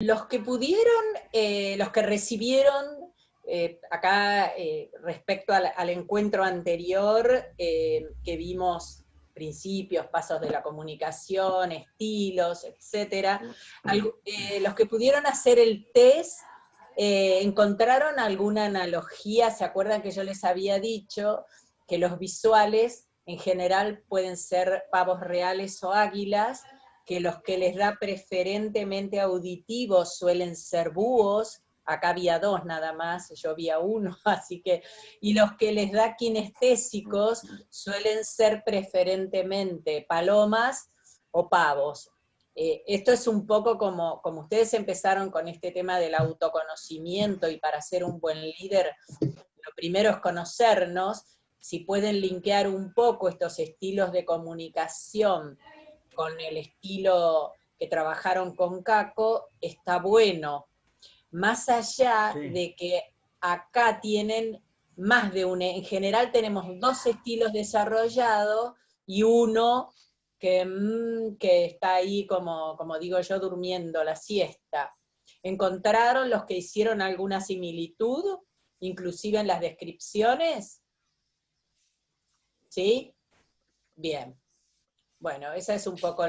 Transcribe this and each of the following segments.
Los que pudieron, los que recibieron, acá respecto al encuentro anterior, que vimos principios, pasos de la comunicación, estilos, etc. Los que pudieron hacer el test, ¿encontraron alguna analogía? ¿Se acuerdan que yo les había dicho que los visuales en general pueden ser pavos reales o águilas, que los que les da preferentemente auditivos suelen ser búhos? Acá había dos nada más, yo vi a uno, así que, y los que les da kinestésicos suelen ser preferentemente palomas o pavos. Esto es un poco como ustedes empezaron con este tema del autoconocimiento, y para ser un buen líder, lo primero es conocernos. Si pueden linkear un poco estos estilos de comunicación con el estilo que trabajaron con Caco, está bueno. Más allá de que acá tienen más de un, en general tenemos dos estilos desarrollados y uno que está ahí, como digo yo, durmiendo la siesta. ¿Encontraron los que hicieron alguna similitud, inclusive en las descripciones? ¿Sí? Bien. Bueno, esa es un poco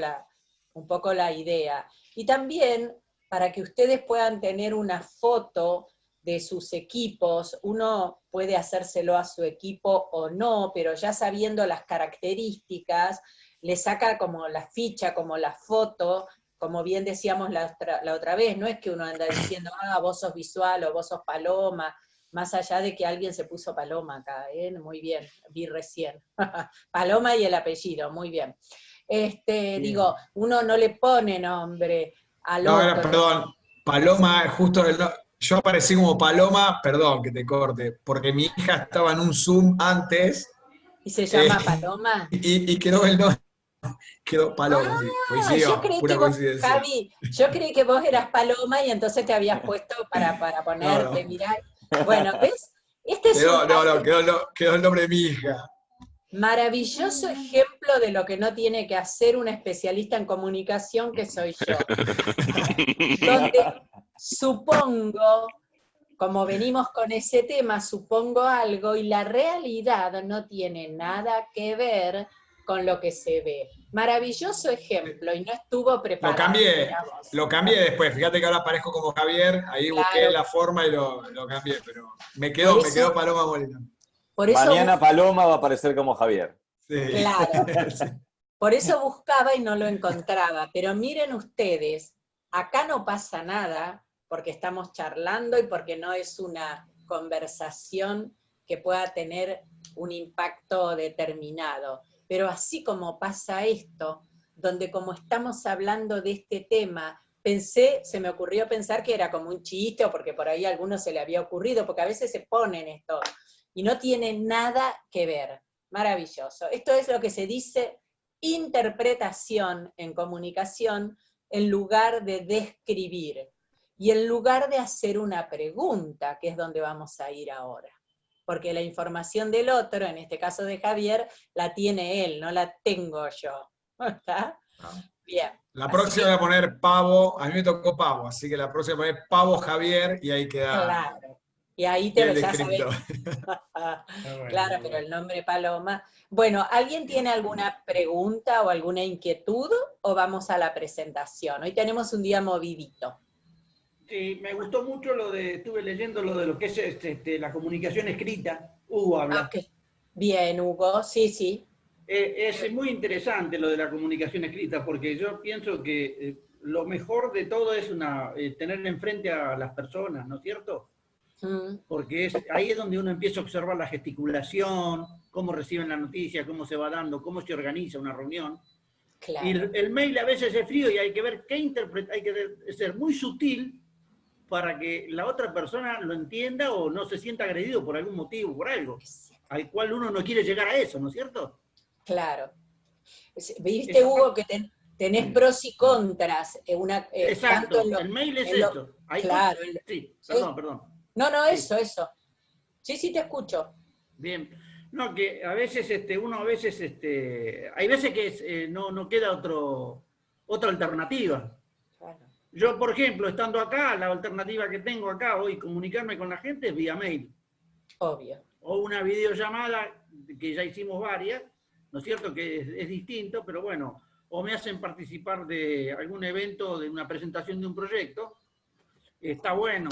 la idea. Y también, para que ustedes puedan tener una foto de sus equipos, uno puede hacérselo a su equipo o no, pero ya sabiendo las características, le saca como la ficha, como la foto, como bien decíamos la otra vez, no es que uno anda diciendo, vos sos visual o vos sos paloma, más allá de que alguien se puso paloma acá, muy bien, vi recién. Paloma y el apellido, muy bien. Digo, uno no le pone nombre al otro. Perdón, Paloma, justo yo aparecí como Paloma, perdón que te corte, porque mi hija estaba en un Zoom antes. ¿Y se llama Paloma? Y quedó el nombre, quedó Paloma, sí, Yo coincidió, creí que pura vos, coincidencia. Javi, yo creí que vos eras Paloma y entonces te habías puesto para ponerte, No. mirá. Bueno, ¿ves? Este es un Quedó el nombre de mi hija. maravilloso ejemplo de lo que no tiene que hacer un especialista en comunicación, que soy yo. Donde supongo, como venimos con ese tema, supongo algo, y la realidad no tiene nada que ver con lo que se ve. Maravilloso ejemplo, y no estuvo preparado. Lo cambié después, fíjate que ahora aparezco como Javier, ahí busqué Claro, la forma y lo cambié, pero me por quedó eso, Paloma Molina. por eso, Mañana Paloma va a aparecer como Javier. Sí. claro, Sí. por eso buscaba y no lo encontraba. Pero miren ustedes, acá no pasa nada porque estamos charlando y porque no es una conversación que pueda tener un impacto determinado. Pero así como pasa esto, donde como estamos hablando de este tema, se me ocurrió pensar que era como un chiste, o porque por ahí a alguno se le había ocurrido, porque a veces se ponen esto, y no tiene nada que ver. Maravilloso. Esto es lo que se dice interpretación en comunicación, en lugar de describir, y en lugar de hacer una pregunta, que es donde vamos a ir ahora. Porque la información del otro, en este caso de Javier, la tiene él, no la tengo yo. ¿Está? Bien. La próxima voy a poner Pavo, a mí me tocó Pavo, así que la próxima voy a poner Pavo Javier y ahí queda Claro. Y ahí el ya sabés. descriptor. Claro, pero el nombre Paloma. Bueno, ¿alguien tiene alguna pregunta o alguna inquietud o vamos a la presentación? Hoy tenemos un día movidito. Sí, me gustó mucho estuve leyendo lo que es la comunicación escrita. Hugo habla. Ok. Bien, Hugo, sí, sí. Es muy interesante lo de la comunicación escrita, porque yo pienso que lo mejor de todo es tener enfrente a las personas, ¿no es cierto? Porque ahí es donde uno empieza a observar la gesticulación, cómo reciben la noticia, cómo se va dando, cómo se organiza una reunión. Claro. Y el mail a veces es frío y hay que ver qué interpretar, hay que ser muy sutil para que la otra persona lo entienda o no se sienta agredido por algún motivo, por algo, al cual uno no quiere llegar a eso, ¿no es cierto? Claro. Viste, Hugo, que tenés pros y contras. Exacto, Tanto el mail es eso. Claro. Sí, Sí. perdón. No, Sí. eso. Sí, te escucho. Bien. No, que a veces hay veces que no queda otra alternativa. Claro. Yo, por ejemplo, estando acá, la alternativa que tengo acá hoy, comunicarme con la gente es vía mail. Obvio. O una videollamada, que ya hicimos varias, ¿no es cierto? Que es distinto, pero bueno, o me hacen participar de algún evento, de una presentación de un proyecto, está bueno.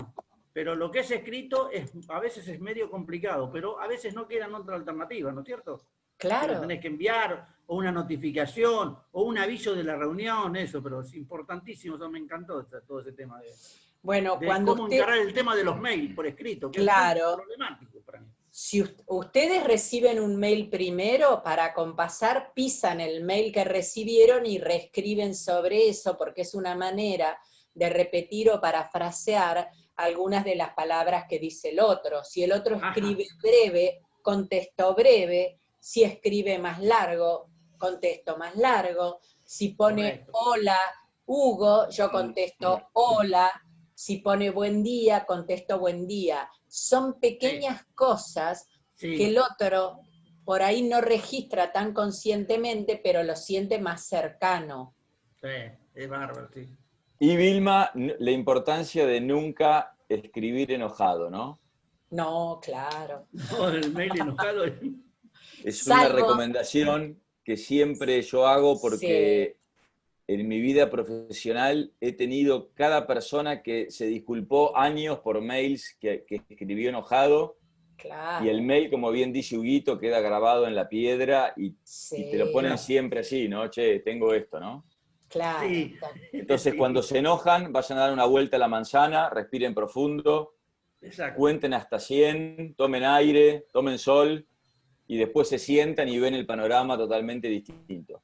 Pero lo que es escrito a veces es medio complicado, pero a veces no quedan otra alternativa, ¿no es cierto? Que lo Claro. tenés que enviar, o una notificación, o un aviso de la reunión, eso, pero es importantísimo, eso me encantó todo ese tema Bueno, de cuando cómo encarar el tema de los mails por escrito, que es muy claro, problemático para mí. si ustedes reciben un mail primero, para acompasar, pisan el mail que recibieron y reescriben sobre eso, porque es una manera de repetir o parafrasear algunas de las palabras que dice el otro. Si el otro escribe breve, contesto breve. Si escribe más largo, contesto más largo. Si pone hola, Hugo, yo contesto hola. Si pone buen día, contesto buen día. Son pequeñas cosas que el otro por ahí no registra tan conscientemente, pero lo siente más cercano. Sí, es bárbaro, sí. Y Vilma, la importancia de nunca escribir enojado, ¿no? No, claro. No, el mail enojado es una recomendación que siempre yo hago porque en mi vida profesional he tenido cada persona que se disculpó años por mails que escribió enojado. Claro. Y el mail, como bien dice Huguito, queda grabado en la piedra y te lo ponen siempre así, ¿no? Che, tengo esto, ¿no? Claro. Sí. Entonces, cuando se enojan, vayan a dar una vuelta a la manzana, respiren profundo, cuenten hasta 100, tomen aire, tomen sol, y después se sientan y ven el panorama totalmente distinto.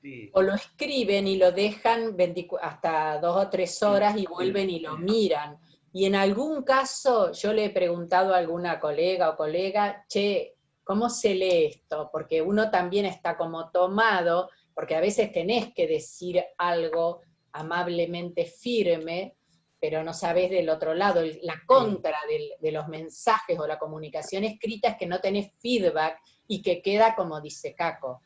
Sí. O lo escriben y lo dejan hasta 2 o 3 horas y vuelven y lo miran. Y en algún caso yo le he preguntado a alguna colega o colega, che, ¿cómo se lee esto? Porque uno también está como tomado, porque a veces tenés que decir algo amablemente firme, pero no sabés del otro lado. La contra de los mensajes o la comunicación escrita es que no tenés feedback y que queda como dice Caco.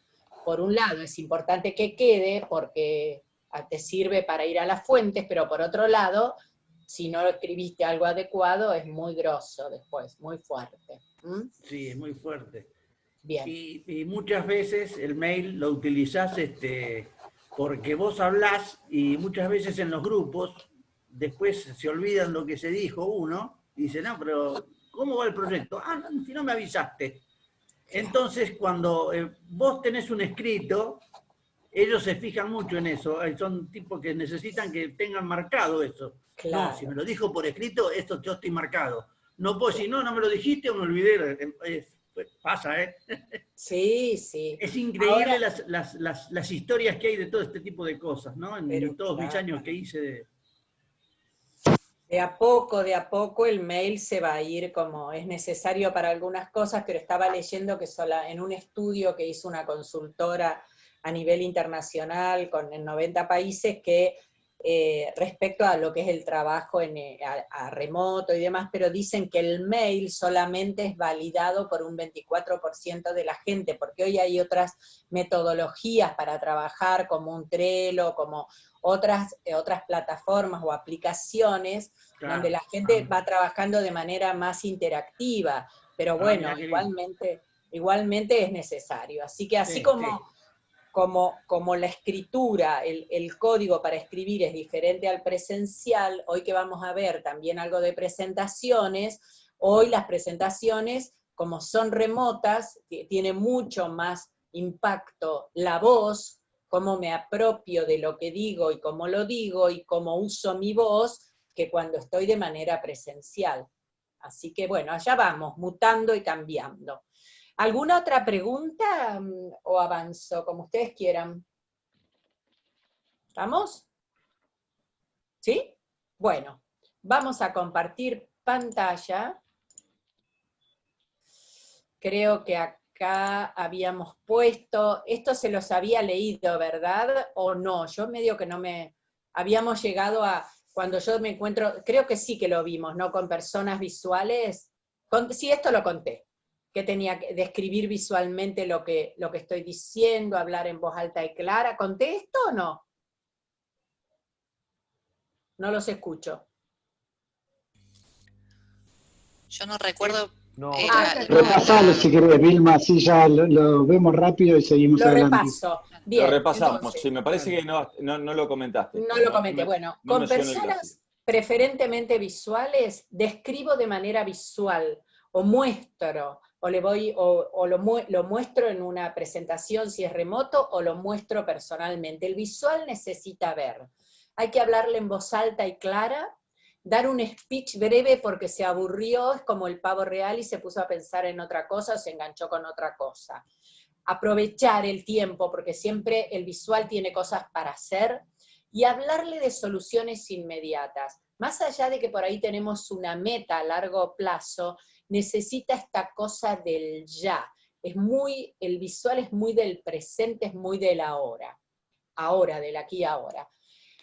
Por un lado es importante que quede porque te sirve para ir a las fuentes, pero por otro lado, si no escribiste algo adecuado, es muy grosso después, muy fuerte. Sí, es muy fuerte. Bien. Y muchas veces el mail lo utilizás porque vos hablás y muchas veces en los grupos después se olvidan lo que se dijo uno y dice, no, pero ¿cómo va el proyecto? Ah, no, si no me avisaste. Entonces, cuando vos tenés un escrito, ellos se fijan mucho en eso. Son tipos que necesitan que tengan marcado eso. Claro. No, si me lo dijo por escrito, esto yo estoy marcado. No puedo decir, no me lo dijiste o me olvidé. Pasa, ¿eh? Sí, sí. Es increíble las historias que hay de todo este tipo de cosas, ¿no? En todos mis años que hice de... De a poco el mail se va a ir como es necesario para algunas cosas, pero estaba leyendo que en un estudio que hizo una consultora a nivel internacional en 90 países que respecto a lo que es el trabajo a remoto y demás, pero dicen que el mail solamente es validado por un 24% de la gente, porque hoy hay otras metodologías para trabajar, como un Trello, como otras plataformas o aplicaciones, claro, donde la gente va trabajando de manera más interactiva, pero bueno, igualmente es necesario. Así que así como la escritura, el código para escribir es diferente al presencial, hoy que vamos a ver también algo de presentaciones, hoy las presentaciones, como son remotas, tiene mucho más impacto la voz, cómo me apropio de lo que digo y cómo lo digo y cómo uso mi voz, que cuando estoy de manera presencial. Así que bueno, allá vamos, mutando y cambiando. ¿Alguna otra pregunta o avanzo, como ustedes quieran? ¿Estamos? ¿Sí? Bueno, vamos a compartir pantalla. Creo que acá habíamos puesto, esto se los había leído, ¿verdad? ¿O no? Yo medio que no me... Habíamos llegado a, cuando yo me encuentro, creo que sí que lo vimos, ¿no? Con personas visuales. Sí, esto lo conté. Que tenía que describir visualmente lo que estoy diciendo, hablar en voz alta y clara. ¿Conté esto o no? No los escucho. Yo no recuerdo. No, repasalo si querés, Vilma, así ya lo vemos rápido y seguimos adelante. Lo repaso. Bien, lo repasamos, entonces, sí, me parece que no lo comentaste. No lo comenté. Bueno, no con personas preferentemente visuales, describo de manera visual, o muestro, o lo muestro en una presentación si es remoto, o lo muestro personalmente. El visual necesita ver. Hay que hablarle en voz alta y clara, dar un speech breve porque se aburrió, es como el pavo real y se puso a pensar en otra cosa o se enganchó con otra cosa. Aprovechar el tiempo, porque siempre el visual tiene cosas para hacer, y hablarle de soluciones inmediatas. Más allá de que por ahí tenemos una meta a largo plazo, necesita esta cosa del ya. El visual es muy del presente, es muy del ahora, del aquí y ahora.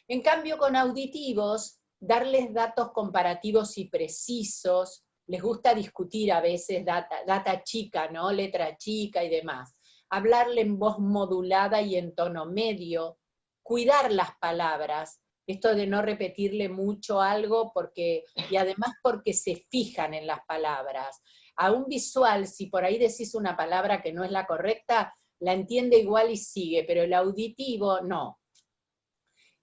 En cambio, con auditivos, darles datos comparativos y precisos, les gusta discutir a veces data chica, ¿no? Letra chica y demás. Hablarle en voz modulada y en tono medio, cuidar las palabras, esto de no repetirle mucho algo, y además porque se fijan en las palabras. A un visual, si por ahí decís una palabra que no es la correcta, la entiende igual y sigue, pero el auditivo no.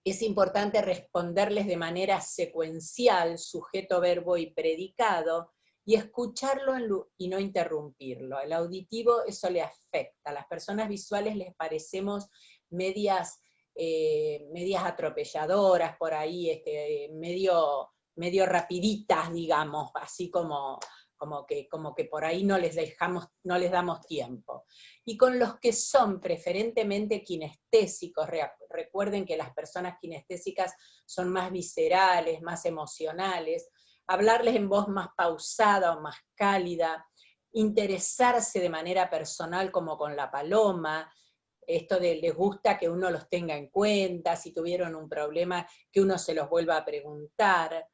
Es importante responderles de manera secuencial, sujeto, verbo y predicado, y escucharlo y no interrumpirlo. El auditivo eso le afecta. A las personas visuales les parecemos medias atropelladoras por ahí, medio rapiditas, digamos, así como que por ahí no les damos tiempo. Y con los que son preferentemente kinestésicos, recuerden que las personas kinestésicas son más viscerales, más emocionales, hablarles en voz más pausada o más cálida, interesarse de manera personal como con la paloma, esto de les gusta que uno los tenga en cuenta, si tuvieron un problema, que uno se los vuelva a preguntar,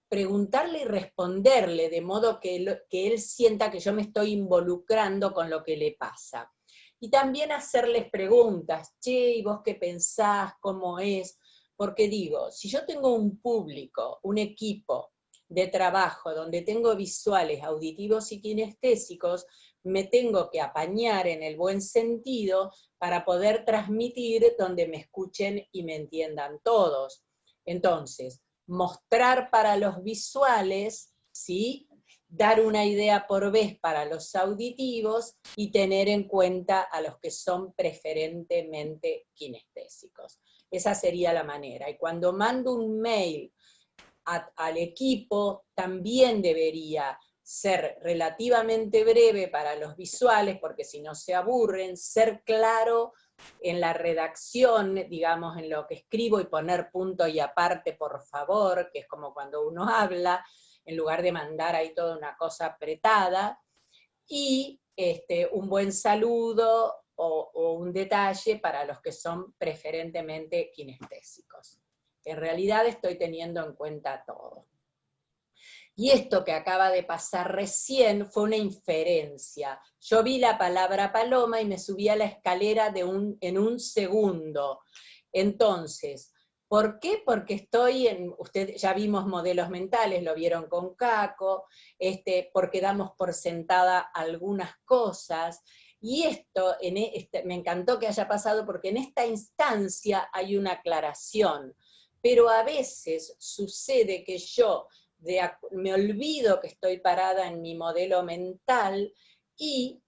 preguntarle y responderle, de modo que él sienta que yo me estoy involucrando con lo que le pasa. Y también hacerles preguntas, che, ¿y vos qué pensás? ¿Cómo es? Porque digo, si yo tengo un público, un equipo de trabajo donde tengo visuales, auditivos y kinestésicos, me tengo que apañar en el buen sentido para poder transmitir donde me escuchen y me entiendan todos. Entonces, mostrar para los visuales, ¿sí? Dar una idea por vez para los auditivos y tener en cuenta a los que son preferentemente kinestésicos. Esa sería la manera. Y cuando mando un mail al equipo, también debería ser relativamente breve para los visuales, porque si no se aburren, ser claro en la redacción, digamos, en lo que escribo y poner punto y aparte, por favor, que es como cuando uno habla, en lugar de mandar ahí toda una cosa apretada, y un buen saludo o un detalle para los que son preferentemente kinestésicos. En realidad estoy teniendo en cuenta todo. Y esto que acaba de pasar recién fue una inferencia. Yo vi la palabra paloma y me subí a la escalera en un segundo. Entonces, ¿por qué? Porque ustedes ya vimos modelos mentales, lo vieron con Caco, porque damos por sentada algunas cosas, y esto me encantó que haya pasado porque en esta instancia hay una aclaración, pero a veces sucede que yo me olvido que estoy parada en mi modelo mental y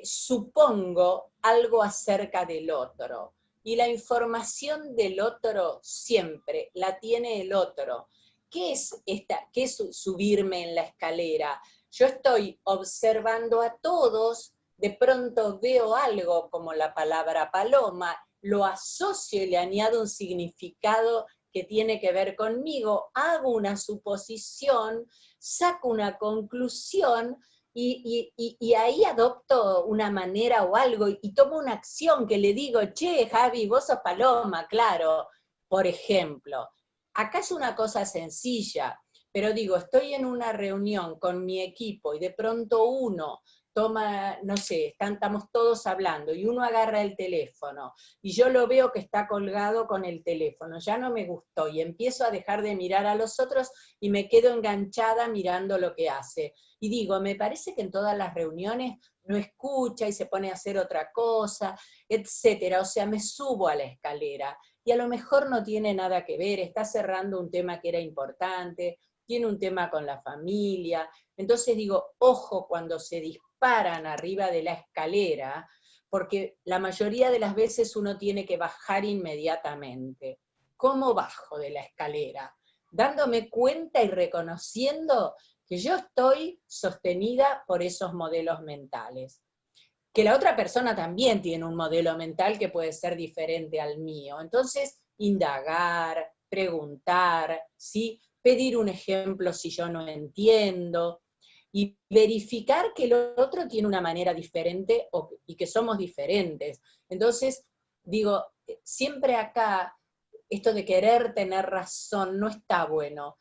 supongo algo acerca del otro. Y la información del otro siempre la tiene el otro. ¿Qué es subirme en la escalera? Yo estoy observando a todos, de pronto veo algo como la palabra paloma, lo asocio y le añado un significado que tiene que ver conmigo, hago una suposición, saco una conclusión, y ahí adopto una manera o algo, y tomo una acción que le digo, che, Javi, vos sos paloma, claro, por ejemplo. Acá es una cosa sencilla, pero digo, estoy en una reunión con mi equipo, y de pronto uno toma, no sé, estamos todos hablando, y uno agarra el teléfono, y yo lo veo que está colgado con el teléfono, ya no me gustó, y empiezo a dejar de mirar a los otros, y me quedo enganchada mirando lo que hace. Y digo, me parece que en todas las reuniones no escucha y se pone a hacer otra cosa, etcétera. O sea, me subo a la escalera, y a lo mejor no tiene nada que ver, está cerrando un tema que era importante, tiene un tema con la familia. Entonces digo, ojo cuando se disparan arriba de la escalera, porque la mayoría de las veces uno tiene que bajar inmediatamente. ¿Cómo bajo de la escalera? Dándome cuenta y reconociendo que yo estoy sostenida por esos modelos mentales. Que la otra persona también tiene un modelo mental que puede ser diferente al mío. Entonces, indagar, preguntar, ¿sí? Pedir un ejemplo si yo no entiendo, y verificar que el otro tiene una manera diferente y que somos diferentes. Entonces, digo, siempre acá, esto de querer tener razón no está bueno.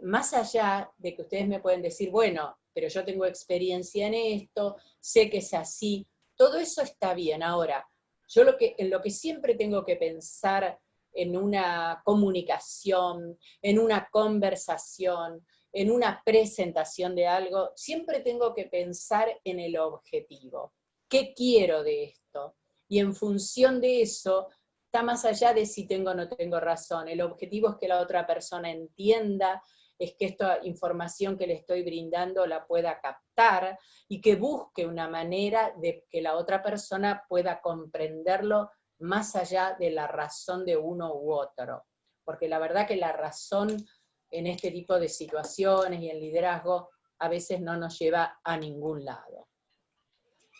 Más allá de que ustedes me pueden decir, bueno, pero yo tengo experiencia en esto, sé que es así, todo eso está bien. Ahora, yo en lo que siempre tengo que pensar en una comunicación, en una conversación, en una presentación de algo, siempre tengo que pensar en el objetivo. ¿Qué quiero de esto? Y en función de eso, está más allá de si tengo o no tengo razón. El objetivo es que la otra persona entienda, es que esta información que le estoy brindando la pueda captar y que busque una manera de que la otra persona pueda comprenderlo más allá de la razón de uno u otro. Porque la verdad que la razón en este tipo de situaciones y en liderazgo a veces no nos lleva a ningún lado.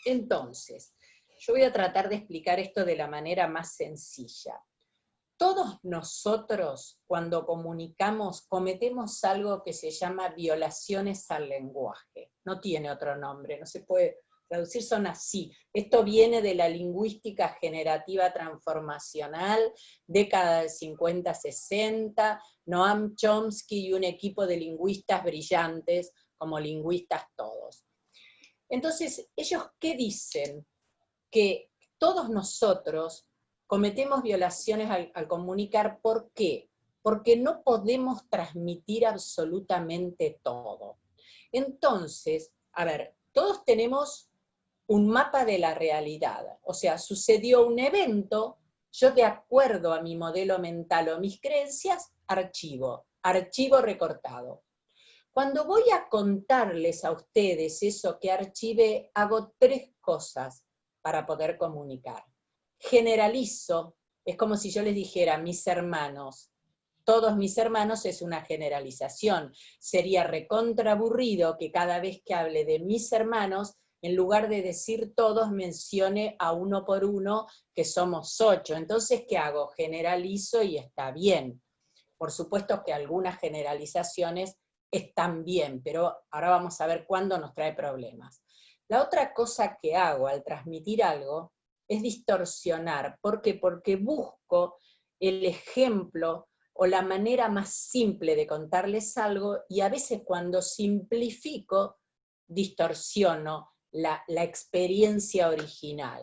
Entonces, yo voy a tratar de explicar esto de la manera más sencilla. Todos nosotros, cuando comunicamos, cometemos algo que se llama violaciones al lenguaje. No tiene otro nombre, no se puede traducir, son así. Esto viene de la lingüística generativa transformacional, década del 50-60, Noam Chomsky y un equipo de lingüistas brillantes, como lingüistas todos. Entonces, ¿ellos qué dicen? Que todos nosotros cometemos violaciones al comunicar. ¿Por qué? Porque no podemos transmitir absolutamente todo. Entonces, a ver, todos tenemos un mapa de la realidad. O sea, sucedió un evento, yo de acuerdo a mi modelo mental o mis creencias, archivo recortado. Cuando voy a contarles a ustedes eso que archivé, hago tres cosas para poder comunicar. Generalizo, es como si yo les dijera mis hermanos. Todos mis hermanos es una generalización. Sería recontraburrido que cada vez que hable de mis hermanos, en lugar de decir todos, mencione a uno por uno que somos 8. Entonces, ¿qué hago? Generalizo y está bien. Por supuesto que algunas generalizaciones están bien, pero ahora vamos a ver cuándo nos trae problemas. La otra cosa que hago al transmitir algo es distorsionar. ¿Por qué? Porque busco el ejemplo o la manera más simple de contarles algo, y a veces cuando simplifico, distorsiono la experiencia original.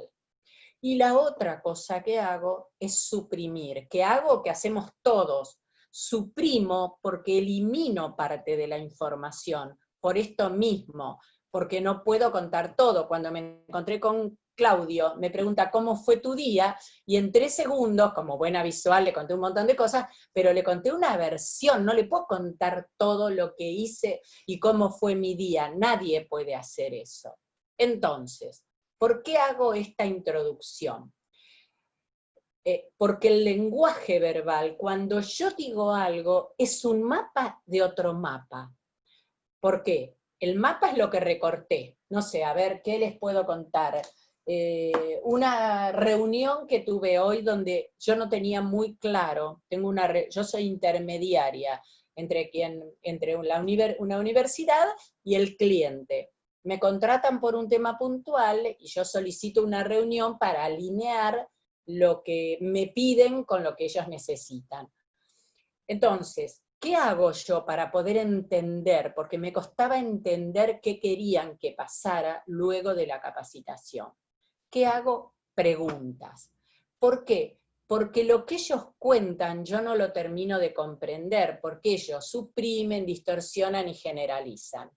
Y la otra cosa que hago es suprimir. ¿Qué hago? Que hacemos todos. Suprimo porque elimino parte de la información, por esto mismo, porque no puedo contar todo. Cuando me encontré con Claudio, me pregunta cómo fue tu día, y en 3 segundos, como buena visual, le conté un montón de cosas, pero le conté una versión, no le puedo contar todo lo que hice y cómo fue mi día, nadie puede hacer eso. Entonces, ¿por qué hago esta introducción? Porque el lenguaje verbal, cuando yo digo algo, es un mapa de otro mapa. ¿Por qué? El mapa es lo que recorté. No sé, a ver, ¿qué les puedo contar? Una reunión que tuve hoy donde yo no tenía muy claro, yo soy intermediaria entre una universidad y el cliente. Me contratan por un tema puntual y yo solicito una reunión para alinear lo que me piden con lo que ellos necesitan. Entonces, ¿qué hago yo para poder entender? Porque me costaba entender qué querían que pasara luego de la capacitación. ¿Qué hago? Preguntas. ¿Por qué? Porque lo que ellos cuentan yo no lo termino de comprender, porque ellos suprimen, distorsionan y generalizan.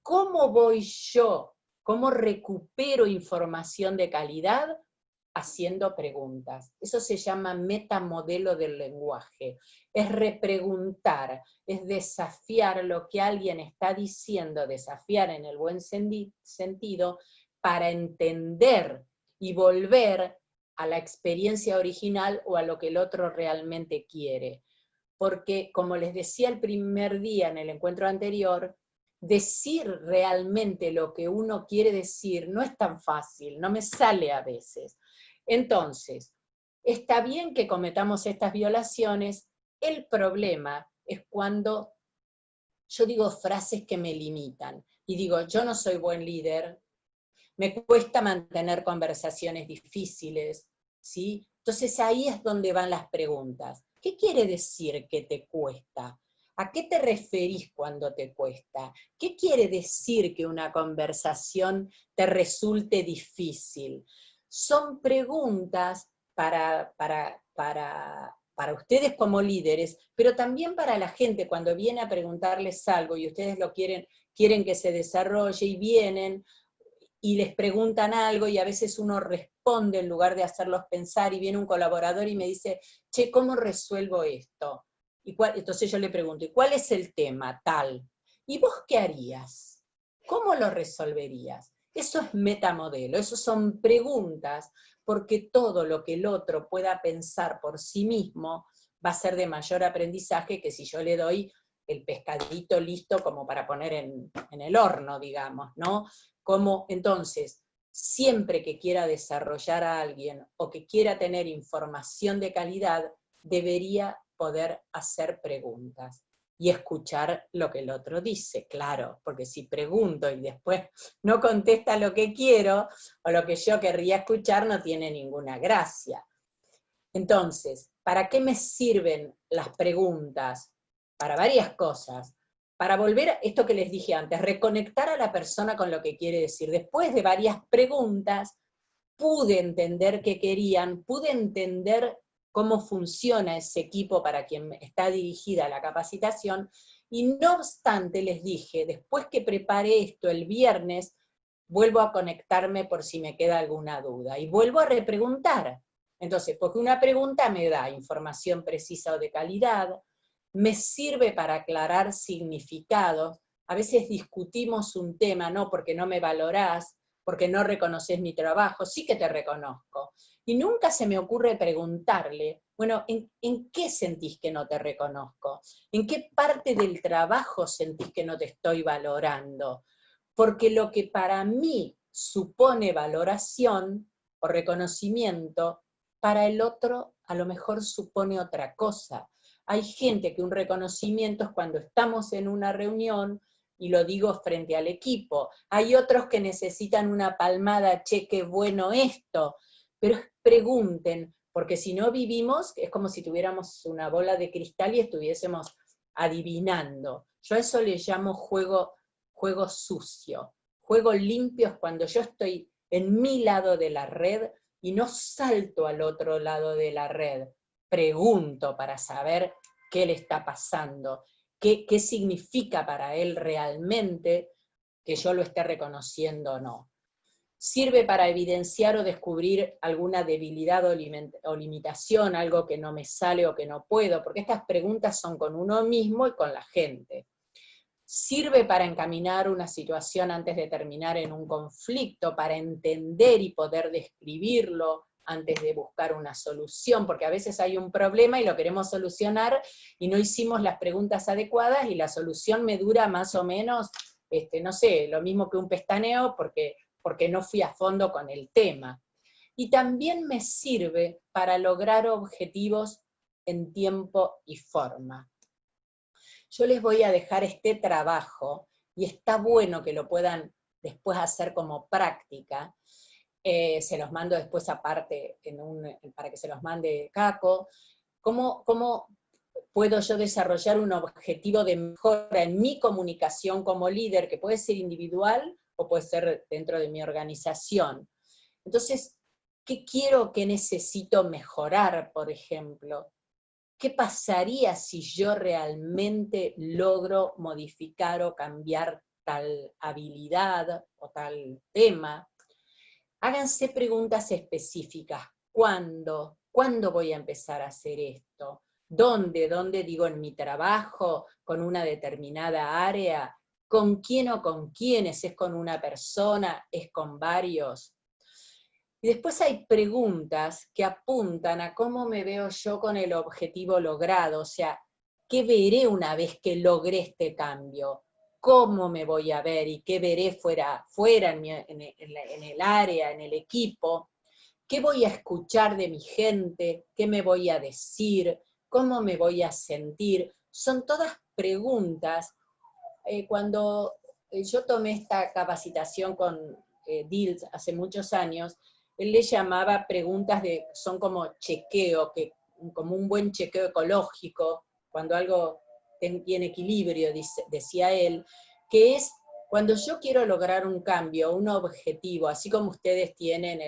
¿Cómo voy yo? ¿Cómo recupero información de calidad? Haciendo preguntas. Eso se llama metamodelo del lenguaje. Es repreguntar, es desafiar lo que alguien está diciendo, desafiar en el buen sentido, para entender y volver a la experiencia original o a lo que el otro realmente quiere. Porque, como les decía el primer día en el encuentro anterior, decir realmente lo que uno quiere decir no es tan fácil, no me sale a veces. Entonces, está bien que cometamos estas violaciones, el problema es cuando yo digo frases que me limitan, y digo, yo no soy buen líder, me cuesta mantener conversaciones difíciles, ¿sí? Entonces ahí es donde van las preguntas. ¿Qué quiere decir que te cuesta? ¿A qué te referís cuando te cuesta? ¿Qué quiere decir que una conversación te resulte difícil? Son preguntas para ustedes como líderes, pero también para la gente cuando viene a preguntarles algo y ustedes lo quieren que se desarrolle y vienen y les preguntan algo y a veces uno responde en lugar de hacerlos pensar y viene un colaborador y me dice, che, ¿cómo resuelvo esto? Entonces yo le pregunto, ¿y cuál es el tema tal? ¿Y vos qué harías? ¿Cómo lo resolverías? Eso es metamodelo, eso son preguntas, porque todo lo que el otro pueda pensar por sí mismo va a ser de mayor aprendizaje que si yo le doy el pescadito listo como para poner en el horno, digamos, ¿no? Como entonces, siempre que quiera desarrollar a alguien o que quiera tener información de calidad, debería poder hacer preguntas y escuchar lo que el otro dice, claro, porque si pregunto y después no contesta lo que quiero o lo que yo querría escuchar, no tiene ninguna gracia. Entonces, ¿para qué me sirven las preguntas? Para varias cosas. Para volver a esto que les dije antes, reconectar a la persona con lo que quiere decir. Después de varias preguntas, pude entender qué querían, pude entender cómo funciona ese equipo para quien está dirigida la capacitación, y no obstante les dije, después que prepare esto el viernes, vuelvo a conectarme por si me queda alguna duda, y vuelvo a repreguntar. Entonces, porque una pregunta me da información precisa o de calidad, me sirve para aclarar significados, a veces discutimos un tema, no porque no me valorás, porque no reconoces mi trabajo, sí que te reconozco. Y nunca se me ocurre preguntarle, bueno, ¿en qué sentís que no te reconozco? ¿En qué parte del trabajo sentís que no te estoy valorando? Porque lo que para mí supone valoración o reconocimiento, para el otro a lo mejor supone otra cosa. Hay gente que un reconocimiento es cuando estamos en una reunión, y lo digo frente al equipo. Hay otros que necesitan una palmada, che, qué bueno esto, pero pregunten, porque si no vivimos, es como si tuviéramos una bola de cristal y estuviésemos adivinando. Yo a eso le llamo juego sucio. Juego limpio es cuando yo estoy en mi lado de la red y no salto al otro lado de la red. Pregunto para saber qué le está pasando. ¿Qué significa para él realmente que yo lo esté reconociendo o no? Sirve para evidenciar o descubrir alguna debilidad o limitación, algo que no me sale o que no puedo, porque estas preguntas son con uno mismo y con la gente. Sirve para encaminar una situación antes de terminar en un conflicto, para entender y poder describirlo antes de buscar una solución, porque a veces hay un problema y lo queremos solucionar y no hicimos las preguntas adecuadas y la solución me dura más o menos, no sé, lo mismo que un pestaneo porque no fui a fondo con el tema. Y también me sirve para lograr objetivos en tiempo y forma. Yo les voy a dejar este trabajo, y está bueno que lo puedan después hacer como práctica. Se los mando después aparte para que se los mande Caco. puedo yo desarrollar un objetivo de mejora en mi comunicación como líder, que puede ser individual o puede ser dentro de mi organización. Entonces, ¿qué quiero, qué necesito mejorar, por ejemplo? ¿Qué pasaría si yo realmente logro modificar o cambiar tal habilidad o tal tema? Háganse preguntas específicas. ¿Cuándo? ¿Cuándo voy a empezar a hacer esto? ¿Dónde? ¿Dónde digo en mi trabajo? ¿Con una determinada área? ¿Con quién o con quiénes? ¿Es con una persona? ¿Es con varios? Y después hay preguntas que apuntan a cómo me veo yo con el objetivo logrado, o sea, ¿qué veré una vez que logré este cambio? ¿Cómo me voy a ver y qué veré fuera en el área, en el equipo? ¿Qué voy a escuchar de mi gente? ¿Qué me voy a decir? ¿Cómo me voy a sentir? Son todas preguntas. Cuando yo tomé esta capacitación con Dills hace muchos años, él le llamaba preguntas son como chequeo, como un buen chequeo ecológico, cuando algo tiene equilibrio, decía él, que es cuando yo quiero lograr un cambio, un objetivo, así como ustedes tienen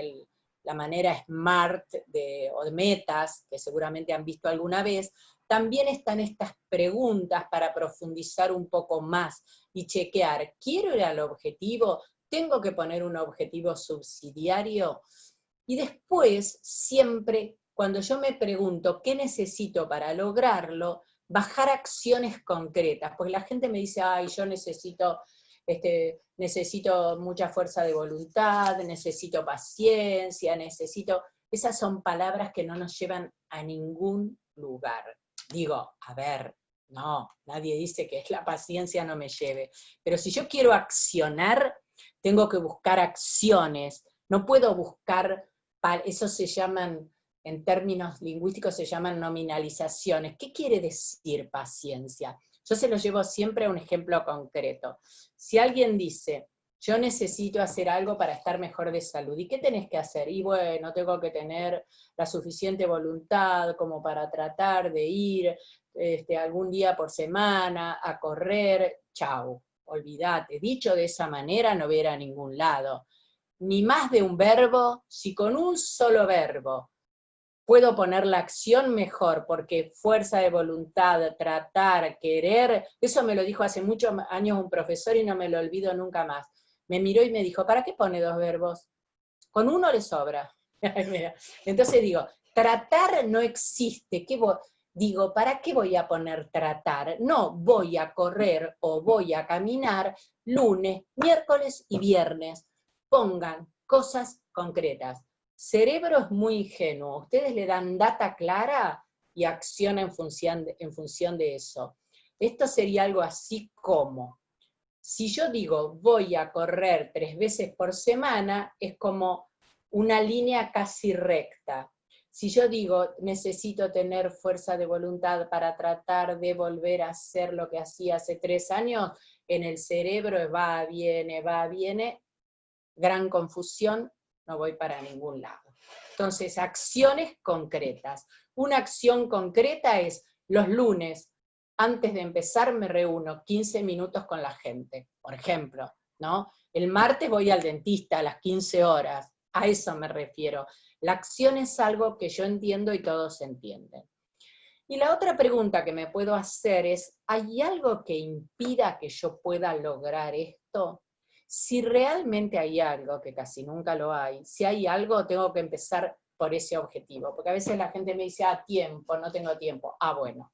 la manera SMART o de metas, que seguramente han visto alguna vez, también están estas preguntas para profundizar un poco más y chequear, ¿quiero ir al objetivo? ¿Tengo que poner un objetivo subsidiario? Y después, siempre, cuando yo me pregunto qué necesito para lograrlo, bajar acciones concretas, pues la gente me dice, ay, yo necesito mucha fuerza de voluntad, necesito paciencia, esas son palabras que no nos llevan a ningún lugar. Digo, a ver, no, nadie dice que la paciencia no me lleve, pero si yo quiero accionar, tengo que buscar acciones, no puedo buscar, eso se llaman, en términos lingüísticos se llaman nominalizaciones. ¿Qué quiere decir paciencia? Yo se lo llevo siempre a un ejemplo concreto. Si alguien dice, yo necesito hacer algo para estar mejor de salud, ¿y qué tenés que hacer? Y bueno, tengo que tener la suficiente voluntad como para tratar de ir algún día por semana a correr, chau, olvídate. Dicho de esa manera no voy a ir a ningún lado. Ni más de un verbo, si con un solo verbo puedo poner la acción mejor, porque fuerza de voluntad, tratar, querer, eso me lo dijo hace muchos años un profesor y no me lo olvido nunca más. Me miró y me dijo, ¿para qué pone dos verbos? Con uno le sobra. Entonces digo, tratar no existe. Digo, ¿para qué voy a poner tratar? No, voy a correr o voy a caminar lunes, miércoles y viernes. Pongan cosas concretas. Cerebro es muy ingenuo. Ustedes le dan data clara y acciona en función de eso. Esto sería algo así como, si yo digo voy a correr 3 veces por semana, es como una línea casi recta. Si yo digo necesito tener fuerza de voluntad para tratar de volver a hacer lo que hacía hace 3 años, en el cerebro va, viene, gran confusión, no voy para ningún lado. Entonces, acciones concretas. Una acción concreta es los lunes, antes de empezar me reúno 15 minutos con la gente, por ejemplo, ¿no? El martes voy al dentista a las 15 horas, a eso me refiero. La acción es algo que yo entiendo y todos entienden. Y la otra pregunta que me puedo hacer es, ¿hay algo que impida que yo pueda lograr esto? Si realmente hay algo, que casi nunca lo hay, si hay algo, tengo que empezar por ese objetivo, porque a veces la gente me dice, tiempo, no tengo tiempo. Bueno.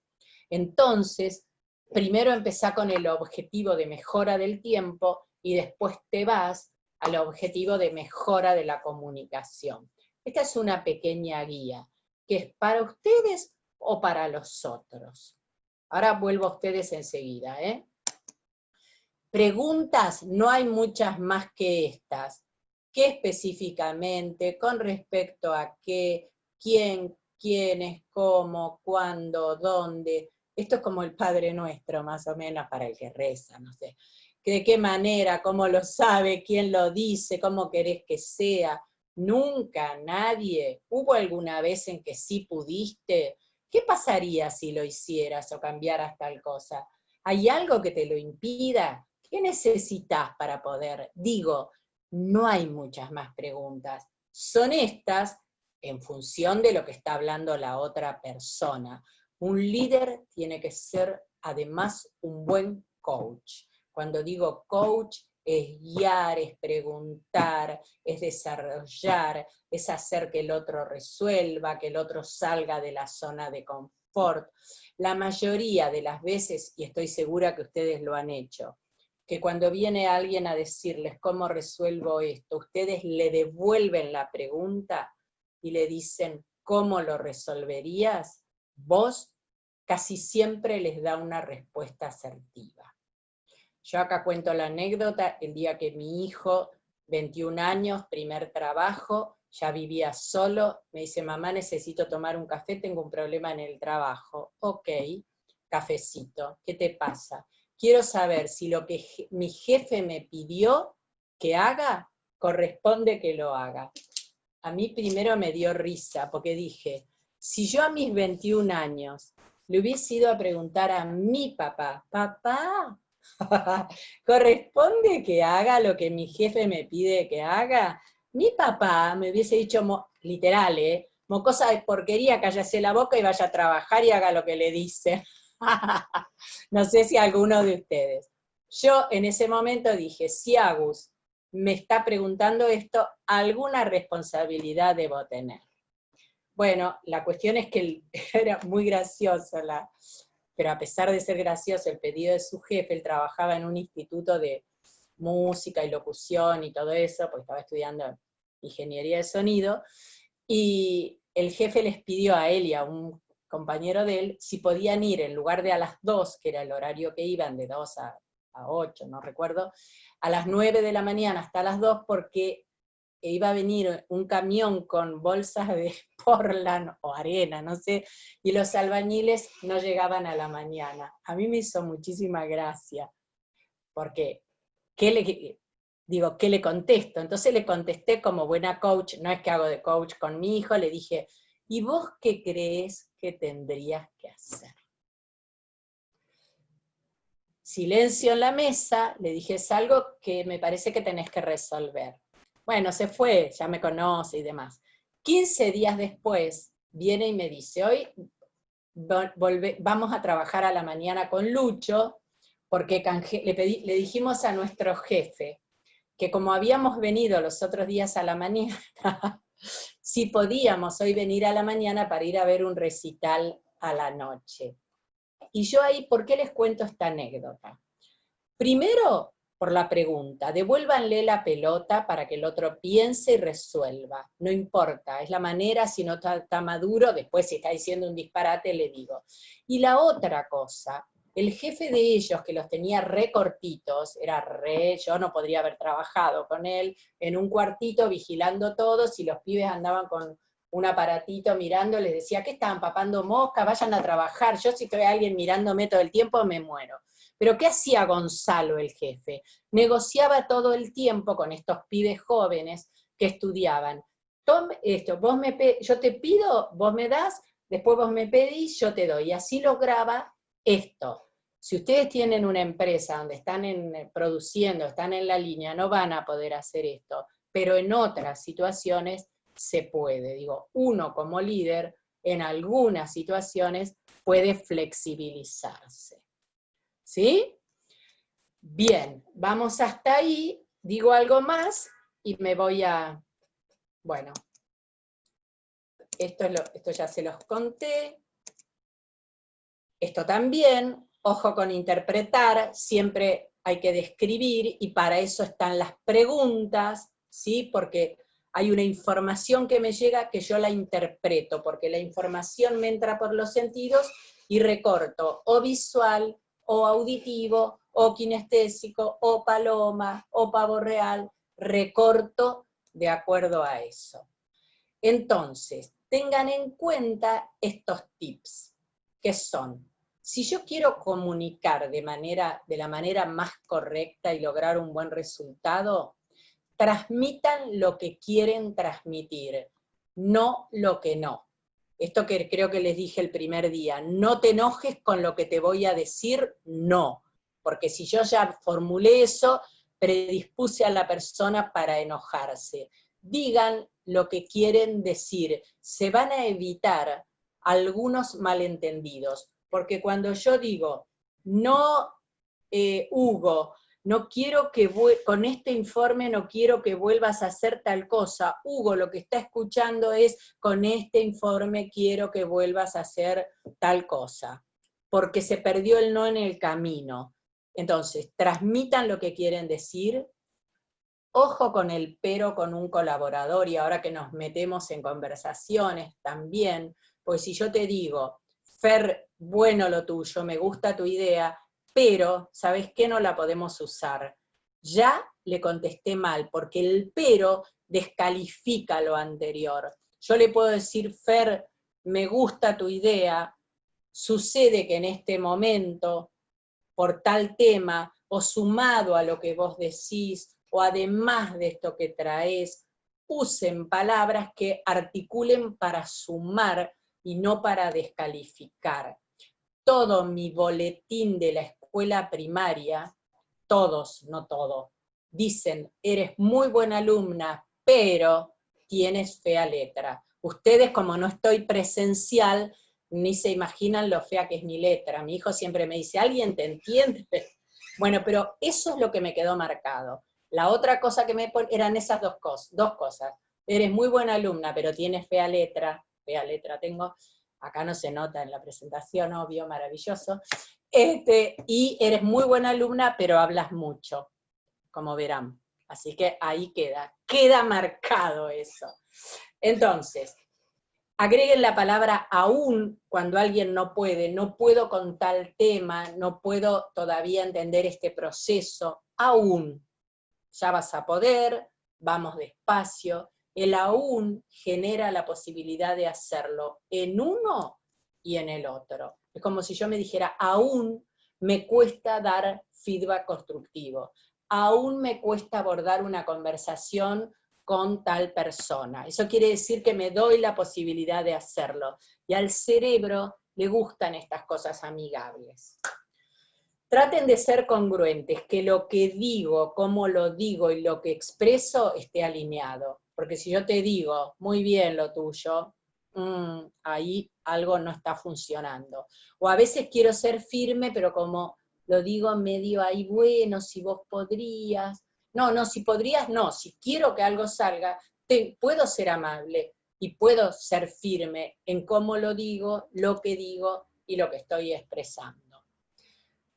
Entonces, primero empezá con el objetivo de mejora del tiempo y después te vas al objetivo de mejora de la comunicación. Esta es una pequeña guía, que es para ustedes o para los otros. Ahora vuelvo a ustedes enseguida, Preguntas, no hay muchas más que estas. ¿Qué específicamente? ¿Con respecto a qué? ¿Quién? ¿Quiénes? ¿Cómo? ¿Cuándo? ¿Dónde? Esto es como el Padre Nuestro, más o menos, para el que reza, no sé. ¿De qué manera? ¿Cómo lo sabe? ¿Quién lo dice? ¿Cómo querés que sea? Nunca, nadie. ¿Hubo alguna vez en que sí pudiste? ¿Qué pasaría si lo hicieras o cambiaras tal cosa? ¿Hay algo que te lo impida? ¿Qué necesitas para poder? Digo, no hay muchas más preguntas. Son estas en función de lo que está hablando la otra persona. Un líder tiene que ser además un buen coach. Cuando digo coach, es guiar, es preguntar, es desarrollar, es hacer que el otro resuelva, que el otro salga de la zona de confort. La mayoría de las veces, y estoy segura que ustedes lo han hecho, que cuando viene alguien a decirles cómo resuelvo esto, ustedes le devuelven la pregunta y le dicen, ¿cómo lo resolverías? Vos casi siempre les da una respuesta asertiva. Yo acá cuento la anécdota, el día que mi hijo, 21 años, primer trabajo, ya vivía solo, me dice, mamá, necesito tomar un café, tengo un problema en el trabajo. Ok, cafecito, ¿qué te pasa? Quiero saber si lo que mi jefe me pidió que haga, corresponde que lo haga. A mí primero me dio risa, porque dije, si yo a mis 21 años le hubiese ido a preguntar a mi papá, papá, ¿corresponde que haga lo que mi jefe me pide que haga? Mi papá me hubiese dicho, literal, mocosa de porquería, cállese la boca y vaya a trabajar y haga lo que le dice. No sé si alguno de ustedes. Yo en ese momento dije, si Agus me está preguntando esto, alguna responsabilidad debo tener. Bueno, la cuestión es que era muy gracioso, pero a pesar de ser gracioso el pedido de su jefe, él trabajaba en un instituto de música y locución y todo eso, porque estaba estudiando ingeniería de sonido, y el jefe les pidió a él y a un compañero de él si podían ir en lugar de a las 2, que era el horario que iban, de 2 a 8, no recuerdo, a las 9 de la mañana hasta las 2, porque iba a venir un camión con bolsas de Portland o arena, no sé, y los albañiles no llegaban a la mañana. A mí me hizo muchísima gracia, porque, ¿qué le contesto? Entonces le contesté como buena coach, no es que hago de coach con mi hijo, le dije, ¿y vos qué crees que tendrías que hacer? Silencio en la mesa, le dije, es algo que me parece que tenés que resolver. Bueno, se fue, ya me conoce y demás. 15 días después, viene y me dice, hoy vamos a trabajar a la mañana con Lucho, porque le dijimos a nuestro jefe que como habíamos venido los otros días a la mañana, si podíamos hoy venir a la mañana para ir a ver un recital a la noche. Y yo ahí, ¿por qué les cuento esta anécdota? Primero, por la pregunta, devuélvanle la pelota para que el otro piense y resuelva. No importa, es la manera, si no está maduro, después si está diciendo un disparate le digo. Y la otra cosa, el jefe de ellos, que los tenía re cortitos, yo no podría haber trabajado con él, en un cuartito vigilando todos, y los pibes andaban con un aparatito mirando, les decía, ¿qué estaban papando mosca? Vayan a trabajar, yo si estoy alguien mirándome todo el tiempo me muero. Pero ¿qué hacía Gonzalo, el jefe? Negociaba todo el tiempo con estos pibes jóvenes que estudiaban. Tome esto, yo te pido, vos me das, después vos me pedís, yo te doy. Y así lograba esto. Si ustedes tienen una empresa donde están produciendo, están en la línea, no van a poder hacer esto, pero en otras situaciones se puede. Digo, uno como líder, en algunas situaciones, puede flexibilizarse. ¿Sí? Bien, vamos hasta ahí, digo algo más y me voy a... Bueno, esto ya se los conté. Esto también, ojo con interpretar, siempre hay que describir y para eso están las preguntas, ¿sí? Porque hay una información que me llega que yo la interpreto, porque la información me entra por los sentidos y recorto o visual, o auditivo, o kinestésico, o paloma, o pavo real, recorto de acuerdo a eso. Entonces, tengan en cuenta estos tips, que son, si yo quiero comunicar de la manera más correcta y lograr un buen resultado, transmitan lo que quieren transmitir, no lo que no. esto que creo que les dije el primer día, no te enojes con lo que te voy a decir, no, porque si yo ya formulé eso, predispuse a la persona para enojarse. Digan lo que quieren decir, se van a evitar algunos malentendidos, porque cuando yo digo, no, Hugo, no quiero que con este informe no quiero que vuelvas a hacer tal cosa, Hugo lo que está escuchando es, con este informe quiero que vuelvas a hacer tal cosa, porque se perdió el no en el camino. Entonces, transmitan lo que quieren decir. Ojo con el pero con un colaborador, y ahora que nos metemos en conversaciones también, pues si yo te digo, Fer, bueno lo tuyo, me gusta tu idea, pero, ¿sabes qué? No la podemos usar. Ya le contesté mal, porque el pero descalifica lo anterior. Yo le puedo decir, Fer, me gusta tu idea, sucede que en este momento, por tal tema, o sumado a lo que vos decís, o además de esto que traes, usen palabras que articulen para sumar y no para descalificar. Todo mi boletín de la escuela primaria, todos, no todo, dicen, eres muy buena alumna, pero tienes fea letra. Ustedes, como no estoy presencial, ni se imaginan lo fea que es mi letra. Mi hijo siempre me dice, ¿alguien te entiende? Bueno, pero eso es lo que me quedó marcado. La otra cosa que me eran esas dos cosas. Eres muy buena alumna, pero tienes fea letra tengo, acá no se nota en la presentación, obvio, maravilloso, y eres muy buena alumna, pero hablas mucho, como verán. Así que ahí queda marcado eso. Entonces, agreguen la palabra aún cuando alguien no puedo con tal tema, no puedo todavía entender este proceso, aún, ya vas a poder, vamos despacio. El aún genera la posibilidad de hacerlo en uno y en el otro. Es como si yo me dijera, aún me cuesta dar feedback constructivo, aún me cuesta abordar una conversación con tal persona. Eso quiere decir que me doy la posibilidad de hacerlo. Y al cerebro le gustan estas cosas amigables. Traten de ser congruentes, que lo que digo, cómo lo digo y lo que expreso esté alineado. Porque si yo te digo, muy bien lo tuyo, ahí algo no está funcionando. O a veces quiero ser firme, pero como lo digo medio ahí, bueno, si vos podrías. No, si podrías, no. Si quiero que algo salga, puedo ser amable y puedo ser firme en cómo lo digo y lo que estoy expresando.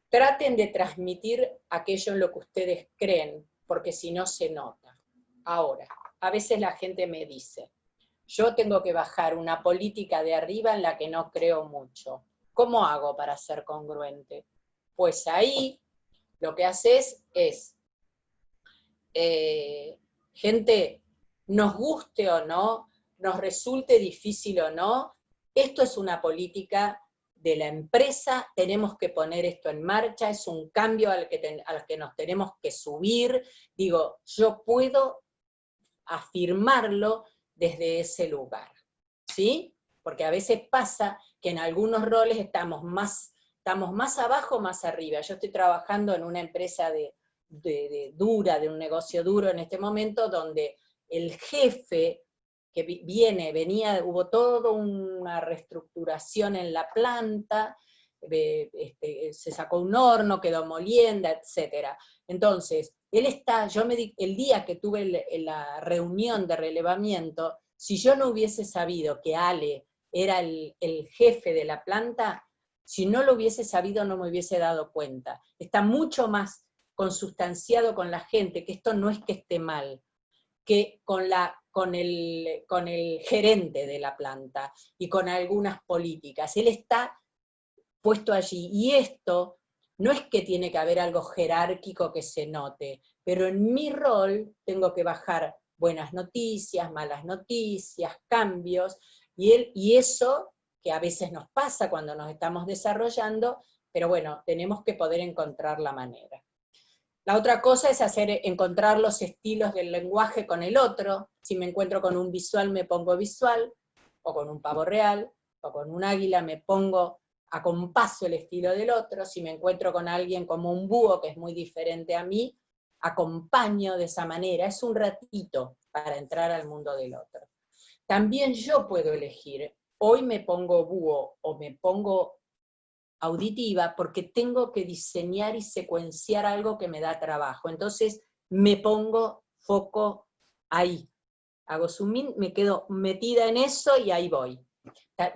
Traten de transmitir aquello en lo que ustedes creen, porque si no se nota. Ahora, a veces la gente me dice, yo tengo que bajar una política de arriba en la que no creo mucho. ¿Cómo hago para ser congruente? Pues ahí lo que haces es, gente, nos guste o no, nos resulte difícil o no, esto es una política de la empresa, tenemos que poner esto en marcha, es un cambio al que nos tenemos que subir. Digo, yo puedo afirmarlo desde ese lugar, ¿sí? Porque a veces pasa que en algunos roles estamos más abajo o más arriba. Yo estoy trabajando en una empresa de un negocio duro en este momento, donde el jefe que hubo toda una reestructuración en la planta, se sacó un horno, quedó molienda, etc. Entonces, el día que tuve la reunión de relevamiento, si yo no hubiese sabido que Ale era el jefe de la planta, si no lo hubiese sabido no me hubiese dado cuenta. Está mucho más consustanciado con la gente, que esto no es que esté mal, que con el gerente de la planta y con algunas políticas. Él está puesto allí, y esto no es que tiene que haber algo jerárquico que se note, pero en mi rol tengo que bajar buenas noticias, malas noticias, cambios, y eso que a veces nos pasa cuando nos estamos desarrollando, pero bueno, tenemos que poder encontrar la manera. La otra cosa es encontrar los estilos del lenguaje con el otro. Si me encuentro con un visual, me pongo visual. o con un pavo real, o con un águila, me pongo, acompaso el estilo del otro. Si me encuentro con alguien como un búho, que es muy diferente a mí, acompaño de esa manera. Es un ratito para entrar al mundo del otro. También yo puedo elegir, hoy me pongo búho o me pongo auditiva, porque tengo que diseñar y secuenciar algo que me da trabajo. Entonces me pongo foco ahí. Hago zoom in, me quedo metida en eso y ahí voy.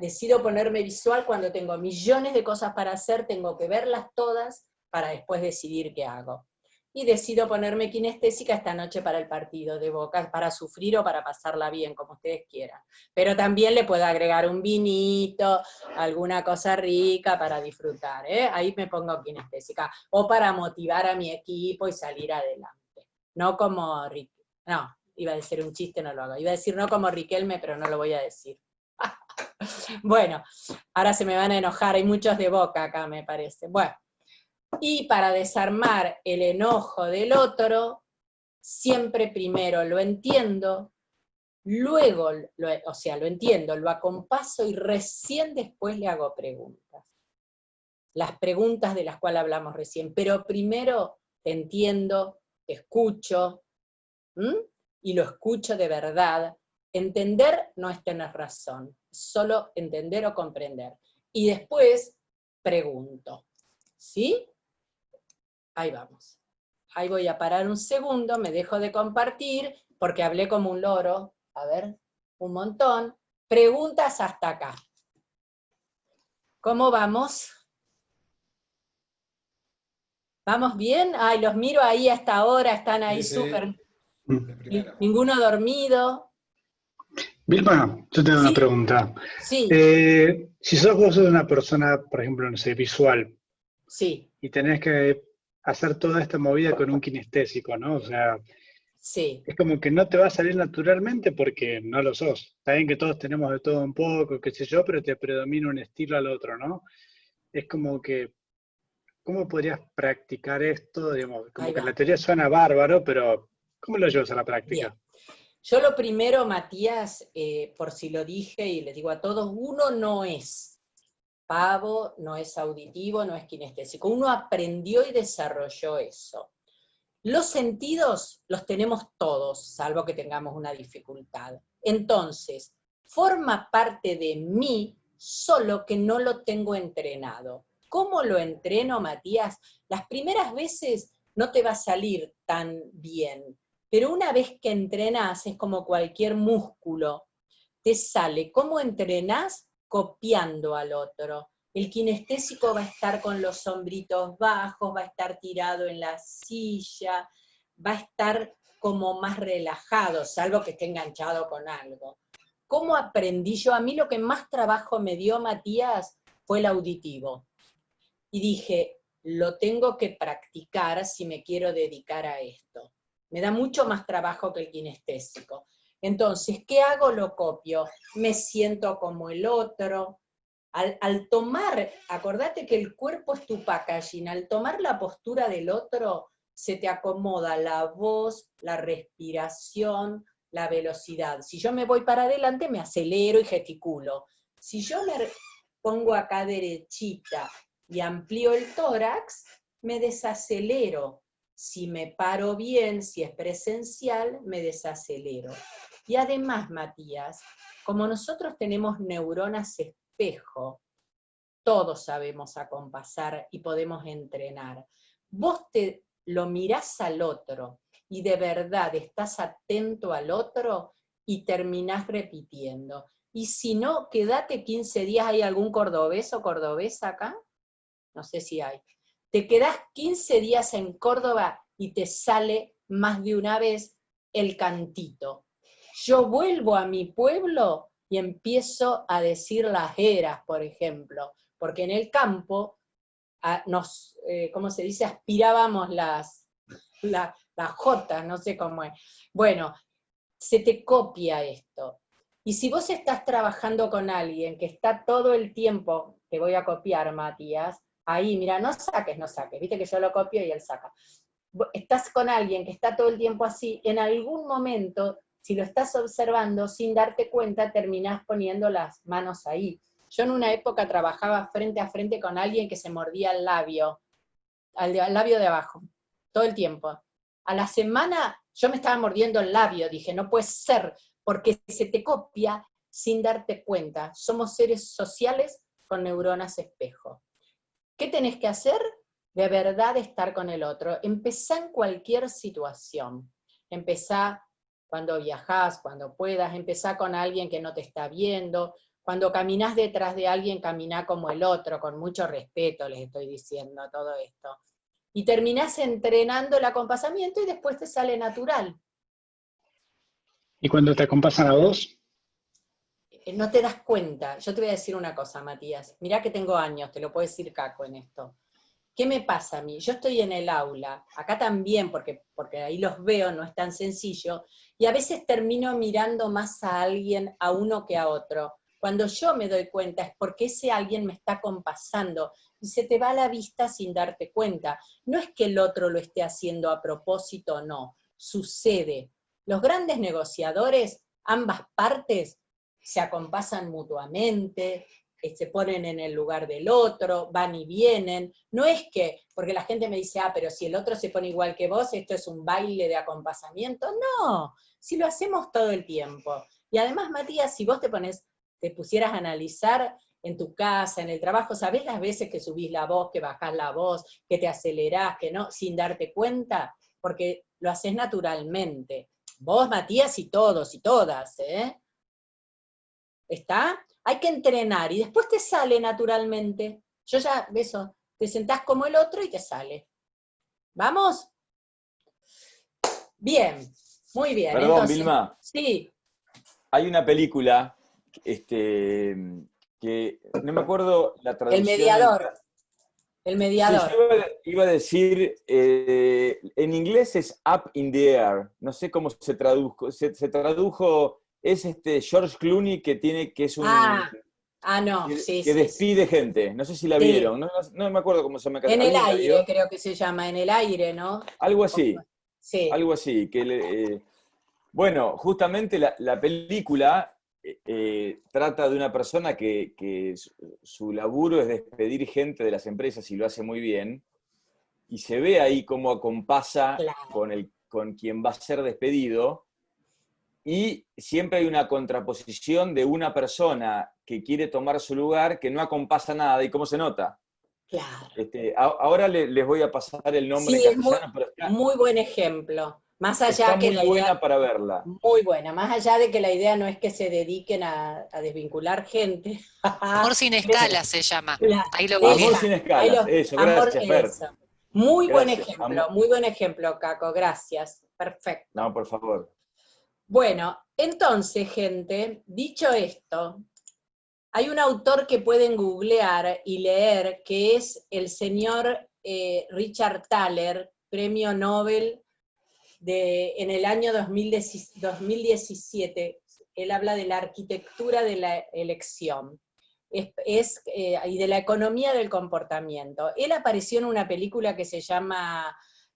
Decido ponerme visual cuando tengo millones de cosas para hacer, tengo que verlas todas para después decidir qué hago. Y decido ponerme kinestésica esta noche para el partido de Boca, para sufrir o para pasarla bien, como ustedes quieran. Pero también le puedo agregar un vinito, alguna cosa rica para disfrutar, ¿eh? Ahí me pongo kinestésica. O para motivar a mi equipo y salir adelante. No como no, iba a decir un chiste, no lo hago. Iba a decir no como Riquelme, pero no lo voy a decir. Bueno, ahora se me van a enojar, hay muchos de Boca acá, me parece. Bueno. Y para desarmar el enojo del otro, siempre primero lo entiendo, luego, lo entiendo, lo acompaso y recién después le hago preguntas. Las preguntas de las cuales hablamos recién, pero primero te entiendo, te escucho, y lo escucho de verdad. Entender no es tener razón, solo entender o comprender. Y después pregunto, ¿sí? Ahí vamos. Ahí voy a parar un segundo, me dejo de compartir, porque hablé como un loro. A ver, un montón. Preguntas hasta acá. ¿Cómo vamos? ¿Vamos bien? Ay, los miro ahí hasta ahora, están ahí súper. Ninguno dormido. Vilma, yo tengo una pregunta. Sí. Si vos sos una persona, por ejemplo, no sé, visual, sí, y tenés que hacer toda esta movida con un kinestésico, ¿no? O sea, sí, es como que no te va a salir naturalmente porque no lo sos. Está bien que todos tenemos de todo un poco, qué sé yo, pero te predomina un estilo al otro, ¿no? Es como que, ¿cómo podrías practicar esto? Digamos, como que en la teoría suena bárbaro, pero ¿cómo lo llevas a la práctica? Bien. Yo lo primero, Matías, por si lo dije y les digo a todos, uno no es pavo, no es auditivo, no es kinestésico. Uno aprendió y desarrolló eso. Los sentidos los tenemos todos, salvo que tengamos una dificultad. Entonces, forma parte de mí, solo que no lo tengo entrenado. ¿Cómo lo entreno, Matías? Las primeras veces no te va a salir tan bien, pero una vez que entrenás, es como cualquier músculo, te sale. ¿Cómo entrenás? Copiando al otro. El kinestésico va a estar con los hombritos bajos, va a estar tirado en la silla, va a estar como más relajado, salvo que esté enganchado con algo. ¿Cómo aprendí yo? A mí lo que más trabajo me dio, Matías, fue el auditivo. Y dije, lo tengo que practicar si me quiero dedicar a esto. Me da mucho más trabajo que el kinestésico. Entonces, ¿qué hago? Lo copio. Me siento como el otro. Al tomar, acordate que el cuerpo es tu packaging, al tomar la postura del otro, se te acomoda la voz, la respiración, la velocidad. Si yo me voy para adelante, me acelero y gesticulo. Si yo me pongo acá derechita y amplío el tórax, me desacelero. Si me paro bien, si es presencial, me desacelero. Y además, Matías, como nosotros tenemos neuronas espejo, todos sabemos acompasar y podemos entrenar. Vos te lo mirás al otro y de verdad estás atento al otro y terminás repitiendo. Y si no, quédate 15 días, ¿hay algún cordobés o cordobesa acá? No sé si hay. Te quedás 15 días en Córdoba y te sale más de una vez el cantito. Yo vuelvo a mi pueblo y empiezo a decir las eras, por ejemplo, porque en el campo ¿cómo se dice? Aspirábamos las jotas, no sé cómo es. Bueno, se te copia esto. Y si vos estás trabajando con alguien que está todo el tiempo, te voy a copiar, Matías, ahí, mira, no saques, viste que yo lo copio y él saca. Estás con alguien que está todo el tiempo así, en algún momento si lo estás observando sin darte cuenta, terminás poniendo las manos ahí. Yo en una época trabajaba frente a frente con alguien que se mordía el labio de abajo, todo el tiempo. A la semana yo me estaba mordiendo el labio, dije, no puede ser, porque se te copia sin darte cuenta. Somos seres sociales con neuronas espejo. ¿Qué tenés que hacer? De verdad estar con el otro. Empezá en cualquier situación. Empezá cuando viajás, cuando puedas, empezá con alguien que no te está viendo. Cuando caminás detrás de alguien, caminá como el otro, con mucho respeto les estoy diciendo todo esto. Y terminás entrenando el acompasamiento y después te sale natural. ¿Y cuando te acompasan a vos? No te das cuenta. Yo te voy a decir una cosa, Matías. Mirá que tengo años, te lo puedo decir Caco en esto. ¿Qué me pasa a mí? Yo estoy en el aula, acá también, porque ahí los veo, no es tan sencillo, y a veces termino mirando más a alguien, a uno que a otro. Cuando yo me doy cuenta es porque ese alguien me está compasando, y se te va la vista sin darte cuenta. No es que el otro lo esté haciendo a propósito, no, sucede. Los grandes negociadores, ambas partes, se acompasan mutuamente, se ponen en el lugar del otro, van y vienen. No es que, porque la gente me dice, pero si el otro se pone igual que vos, esto es un baile de acompasamiento. No, si lo hacemos todo el tiempo. Y además, Matías, si vos te pusieras a analizar en tu casa, en el trabajo, ¿sabés las veces que subís la voz, que bajás la voz, que te acelerás, que no, sin darte cuenta? Porque lo haces naturalmente. Vos, Matías, y todos y todas, ¿eh? ¿Está? Hay que entrenar y después te sale naturalmente. Yo ya, eso, te sentás como el otro y te sale. ¿Vamos? Bien, muy bien. Perdón, entonces, Vilma. Sí. Hay una película que no me acuerdo la traducción. El mediador. Sí, yo iba a decir, en inglés es Up in the Air. No sé cómo se tradujo. Se tradujo, es George Clooney que es un... no, sí, que sí. despide gente. No sé si la vieron. No me acuerdo cómo se llama. En el ¿Alguien la aire, vio? creo que se llama, en el aire, ¿no? Algo así. Sí. Algo así. Bueno, justamente la película trata de una persona que su laburo es despedir gente de las empresas y lo hace muy bien. Y se ve ahí cómo acompasa con quien va a ser despedido. Y siempre hay una contraposición de una persona que quiere tomar su lugar, que no acompasa nada, y cómo se nota. Claro. Ahora les voy a pasar el nombre en castellano, pero está muy buen ejemplo. Más allá está que muy buena para verla. Muy buena, más allá de que la idea no es que se dediquen a desvincular gente. Amor sin escalas se llama. Ahí lo Amor googleé. sin escalas, eso, gracias, Fer. Muy buen Gracias. ejemplo, muy buen ejemplo, Caco, gracias. Perfecto. No, por favor. Bueno, entonces, gente, dicho esto, hay un autor que pueden googlear y leer, que es el señor Richard Thaler, premio Nobel en el año 2017. Él habla de la arquitectura de la elección y de la economía del comportamiento. Él apareció en una película que se llama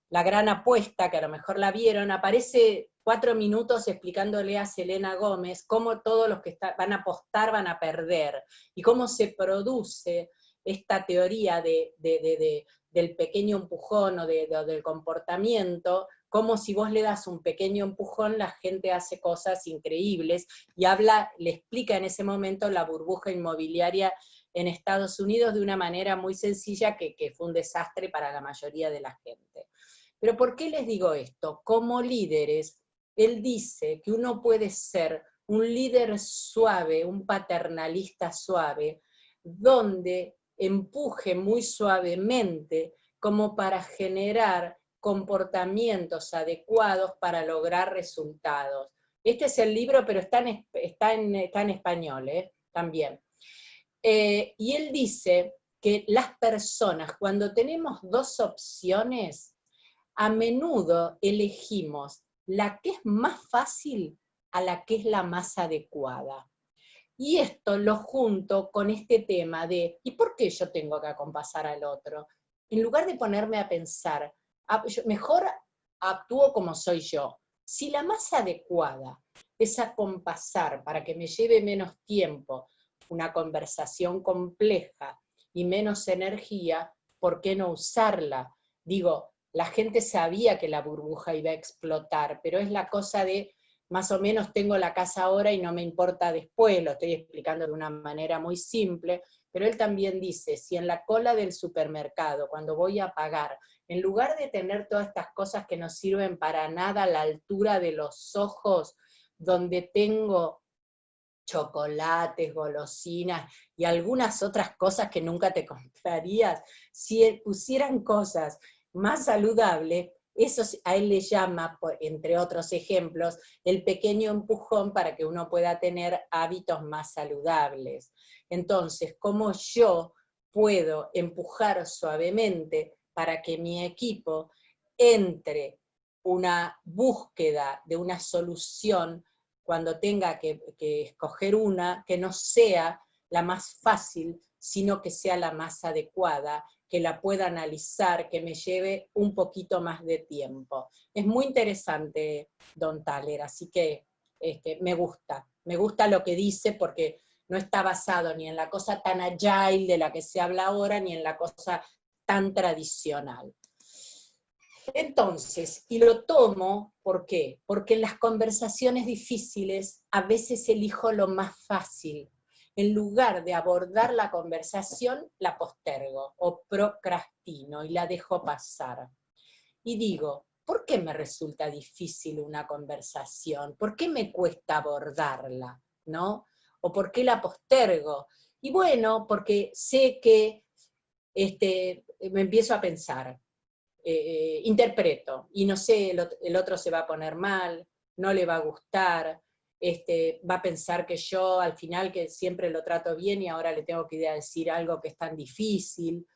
La Gran Apuesta, que a lo mejor la vieron, aparece 4 minutos explicándole a Selena Gómez cómo todos los que van a apostar van a perder, y cómo se produce esta teoría del pequeño empujón o del comportamiento, como si vos le das un pequeño empujón, la gente hace cosas increíbles, y le explica en ese momento la burbuja inmobiliaria en Estados Unidos de una manera muy sencilla que fue un desastre para la mayoría de la gente. Pero ¿por qué les digo esto? Como líderes, él dice que uno puede ser un líder suave, un paternalista suave, donde empuje muy suavemente como para generar comportamientos adecuados para lograr resultados. Este es el libro, pero está en español, también. Y él dice que las personas, cuando tenemos dos opciones, a menudo elegimos la que es más fácil a la que es la más adecuada. Y esto lo junto con este tema de, ¿y por qué yo tengo que acompasar al otro? En lugar de ponerme a pensar, mejor actúo como soy yo. Si la más adecuada es acompasar para que me lleve menos tiempo una conversación compleja y menos energía, ¿por qué no usarla? Digo, la gente sabía que la burbuja iba a explotar, pero es la cosa de, más o menos tengo la casa ahora y no me importa después, lo estoy explicando de una manera muy simple, pero él también dice, si en la cola del supermercado, cuando voy a pagar, en lugar de tener todas estas cosas que no sirven para nada a la altura de los ojos, donde tengo chocolates, golosinas y algunas otras cosas que nunca te comprarías, si pusieran cosas más saludables, eso a él le llama, entre otros ejemplos, el pequeño empujón para que uno pueda tener hábitos más saludables. Entonces, ¿cómo yo puedo empujar suavemente para que mi equipo entre una búsqueda de una solución cuando tenga que escoger una, que no sea la más fácil, sino que sea la más adecuada, que la pueda analizar, que me lleve un poquito más de tiempo. Es muy interesante Don Thaler, así que me gusta lo que dice porque no está basado ni en la cosa tan agile de la que se habla ahora, ni en la cosa tan tradicional. Entonces, y lo tomo, ¿por qué? Porque en las conversaciones difíciles a veces elijo lo más fácil. En lugar de abordar la conversación, la postergo o procrastino y la dejo pasar. Y digo, ¿por qué me resulta difícil una conversación? ¿Por qué me cuesta abordarla? ¿No? ¿O por qué la postergo? Y bueno, porque sé que me empiezo a pensar. Interpreto, y no sé, el otro se va a poner mal, no le va a gustar, va a pensar que yo al final que siempre lo trato bien y ahora le tengo que ir a decir algo que es tan difícil.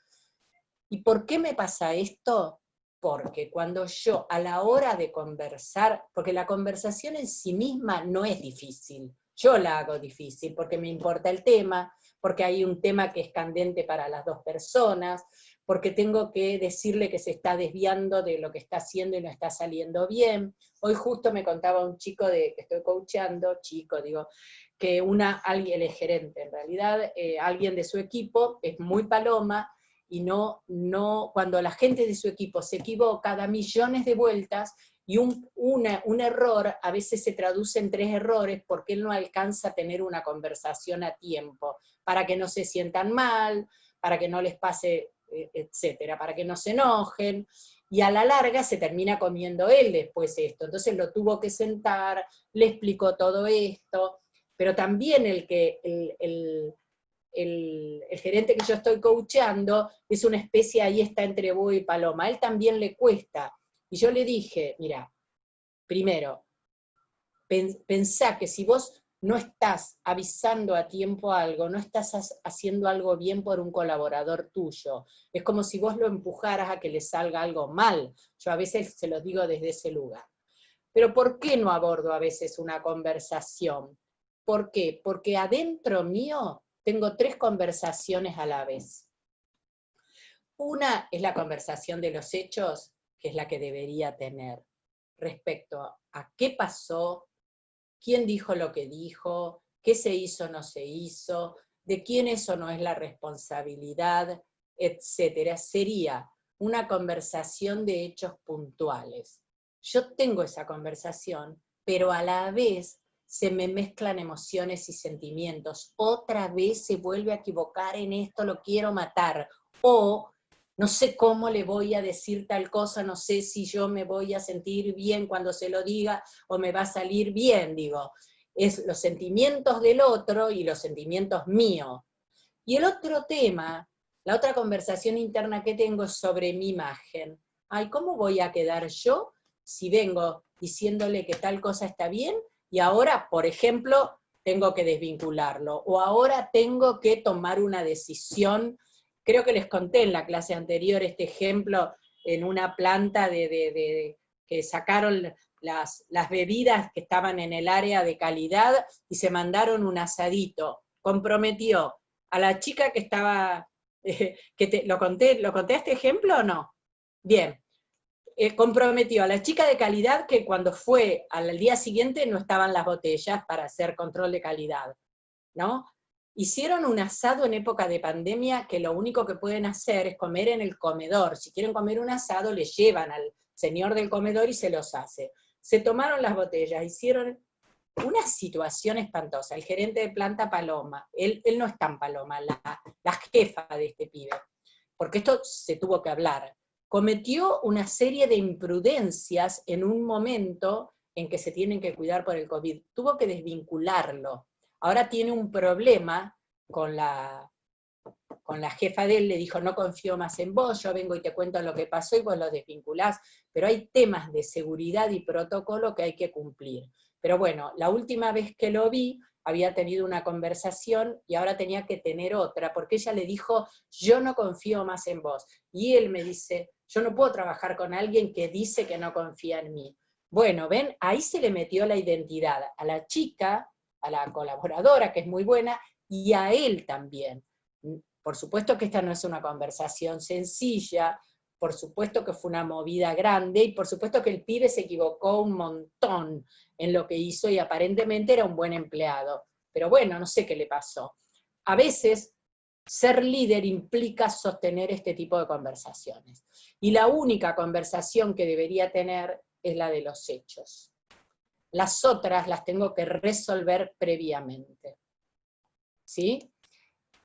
¿Y por qué me pasa esto? Porque cuando yo a la hora de conversar, porque la conversación en sí misma no es difícil, yo la hago difícil porque me importa el tema, porque hay un tema que es candente para las dos personas, porque tengo que decirle que se está desviando de lo que está haciendo y no está saliendo bien. Hoy justo me contaba un chico que estoy coachando, que alguien, el gerente en realidad, alguien de su equipo es muy paloma, y cuando la gente de su equipo se equivoca, da millones de vueltas, y un error a veces se traduce en 3 errores porque él no alcanza a tener una conversación a tiempo, para que no se sientan mal, para que no les pase, etcétera, para que no se enojen, y a la larga se termina comiendo él después esto. Entonces lo tuvo que sentar, le explicó todo esto, pero también el gerente que yo estoy coachando es una especie, ahí está entre búho y paloma, a él también le cuesta. Y yo le dije, mira, primero, pensá que si vos no estás avisando a tiempo algo, no estás haciendo algo bien por un colaborador tuyo. Es como si vos lo empujaras a que le salga algo mal. Yo a veces se lo digo desde ese lugar. Pero ¿por qué no abordo a veces una conversación? ¿Por qué? Porque adentro mío tengo 3 conversaciones a la vez. Una es la conversación de los hechos, que es la que debería tener, respecto a qué pasó, quién dijo lo que dijo, qué se hizo o no se hizo, de quién es o no es la responsabilidad, etcétera. Sería una conversación de hechos puntuales. Yo tengo esa conversación, pero a la vez se me mezclan emociones y sentimientos. Otra vez se vuelve a equivocar en esto, lo quiero matar. O no sé cómo le voy a decir tal cosa, no sé si yo me voy a sentir bien cuando se lo diga o me va a salir bien, digo. Es los sentimientos del otro y los sentimientos míos. Y el otro tema, la otra conversación interna que tengo es sobre mi imagen. Ay, ¿cómo voy a quedar yo si vengo diciéndole que tal cosa está bien y ahora, por ejemplo, tengo que desvincularlo? O ahora tengo que tomar una decisión. Creo que les conté en la clase anterior este ejemplo en una planta que sacaron las bebidas que estaban en el área de calidad y se mandaron un asadito. Comprometió a la chica que estaba, ¿lo conté este ejemplo o no? Bien. comprometió a la chica de calidad que cuando fue al día siguiente no estaban las botellas para hacer control de calidad, ¿no? Hicieron un asado en época de pandemia que lo único que pueden hacer es comer en el comedor. Si quieren comer un asado, le llevan al señor del comedor y se los hace. Se tomaron las botellas, hicieron una situación espantosa. El gerente de planta Paloma, él no es tan Paloma, la jefa de este pibe, porque esto se tuvo que hablar, cometió una serie de imprudencias en un momento en que se tienen que cuidar por el COVID. Tuvo que desvincularlo. Ahora tiene un problema con la jefa de él, le dijo, no confío más en vos, yo vengo y te cuento lo que pasó y vos lo desvinculás, pero hay temas de seguridad y protocolo que hay que cumplir. Pero bueno, la última vez que lo vi, había tenido una conversación y ahora tenía que tener otra, porque ella le dijo, yo no confío más en vos. Y él me dice, yo no puedo trabajar con alguien que dice que no confía en mí. Bueno, ven, ahí se le metió la identidad a la chica, a la colaboradora, que es muy buena, y a él también. Por supuesto que esta no es una conversación sencilla, por supuesto que fue una movida grande, y por supuesto que el pibe se equivocó un montón en lo que hizo, y aparentemente era un buen empleado. Pero bueno, no sé qué le pasó. A veces, ser líder implica sostener este tipo de conversaciones. Y la única conversación que debería tener es la de los hechos. Las otras las tengo que resolver previamente. ¿Sí?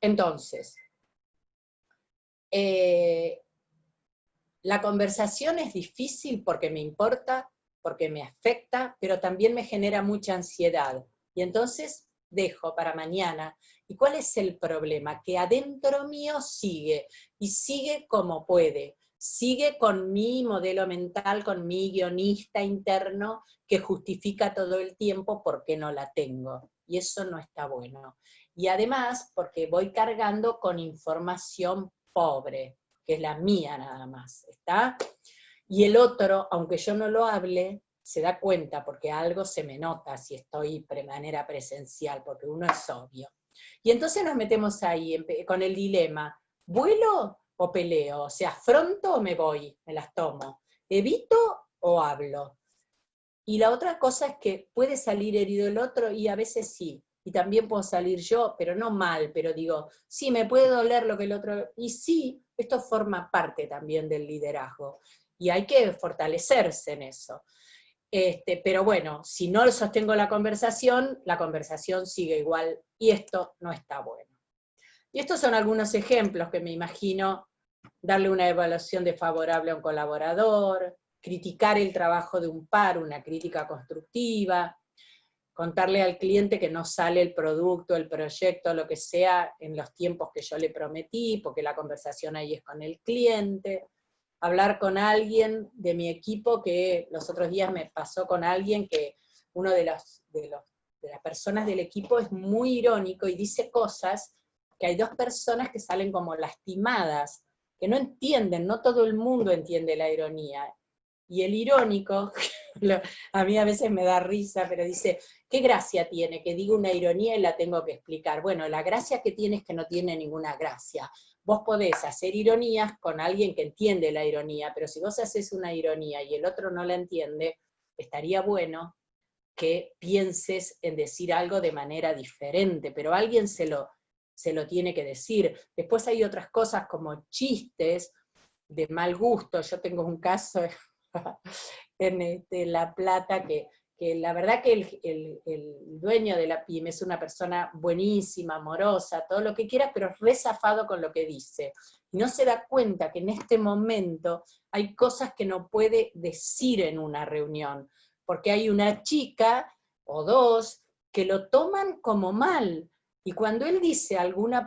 Entonces, la conversación es difícil porque me importa, porque me afecta, pero también me genera mucha ansiedad. Y entonces dejo para mañana. ¿Y cuál es el problema? Que adentro mío sigue, y sigue como puede. Sigue con mi modelo mental, con mi guionista interno, que justifica todo el tiempo por qué no la tengo. Y eso no está bueno. Y además, porque voy cargando con información pobre, que es la mía nada más, ¿está? Y el otro, aunque yo no lo hable, se da cuenta, porque algo se me nota si estoy de manera presencial, porque uno es obvio. Y entonces nos metemos ahí con el dilema, ¿vuelo o peleo? O sea, ¿afronto o me voy? Me las tomo. ¿Evito o hablo? Y la otra cosa es que puede salir herido el otro, y a veces sí, y también puedo salir yo, pero no mal, pero digo, sí, me puede doler lo que el otro, y sí, esto forma parte también del liderazgo, y hay que fortalecerse en eso. Pero bueno, si no sostengo la conversación sigue igual, y esto no está bueno. Y estos son algunos ejemplos que me imagino: darle una evaluación desfavorable a un colaborador, criticar el trabajo de un par, una crítica constructiva, contarle al cliente que no sale el producto, el proyecto, lo que sea, en los tiempos que yo le prometí, porque la conversación ahí es con el cliente. Hablar con alguien de mi equipo, que los otros días me pasó con alguien que uno de las personas del equipo es muy irónico y dice cosas que hay dos personas que salen como lastimadas, que no entienden, no todo el mundo entiende la ironía. Y el irónico, a mí a veces me da risa, pero dice, ¿qué gracia tiene que diga una ironía y la tengo que explicar? Bueno, la gracia que tiene es que no tiene ninguna gracia. Vos podés hacer ironías con alguien que entiende la ironía, pero si vos haces una ironía y el otro no la entiende, estaría bueno que pienses en decir algo de manera diferente, pero alguien se lo tiene que decir. Después hay otras cosas como chistes de mal gusto. Yo tengo un caso en La Plata que la verdad que el dueño de la pyme es una persona buenísima, amorosa, todo lo que quiera, pero es re zafado con lo que dice. Y no se da cuenta que en este momento hay cosas que no puede decir en una reunión, porque hay una chica o dos que lo toman como mal. Y cuando él dice alguna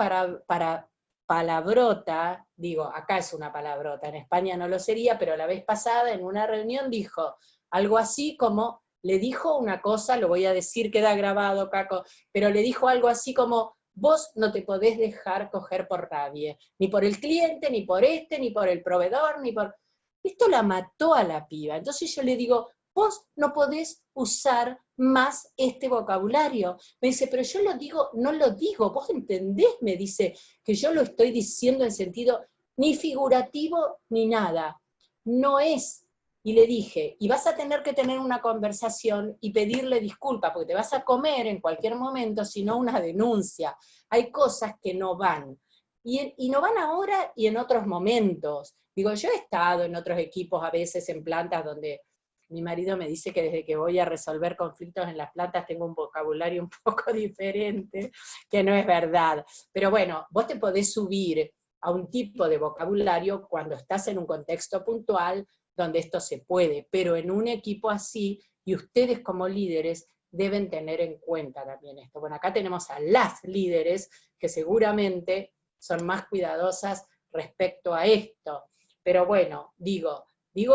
palabrota, digo, acá es una palabrota, en España no lo sería, pero la vez pasada en una reunión dijo algo así como, le dijo una cosa, lo voy a decir, queda grabado, Caco, pero le dijo algo así como, vos no te podés dejar coger por nadie, ni por el cliente, ni por ni por el proveedor, ni por... Esto la mató a la piba. Entonces yo le digo, vos no podés usar más este vocabulario. Me dice, pero yo lo digo, no lo digo, vos entendés, me dice, que yo lo estoy diciendo en sentido ni figurativo ni nada. No es y le dije, y vas a tener que tener una conversación y pedirle disculpas, porque te vas a comer en cualquier momento, si no una denuncia. Hay cosas que no van. Y no van ahora y en otros momentos. Digo, yo he estado en otros equipos, a veces en plantas donde mi marido me dice que desde que voy a resolver conflictos en las plantas tengo un vocabulario un poco diferente, que no es verdad. Pero bueno, vos te podés subir a un tipo de vocabulario cuando estás en un contexto puntual donde esto se puede, pero en un equipo así, y ustedes como líderes deben tener en cuenta también esto. Bueno, acá tenemos a las líderes que seguramente son más cuidadosas respecto a esto. Pero bueno, digo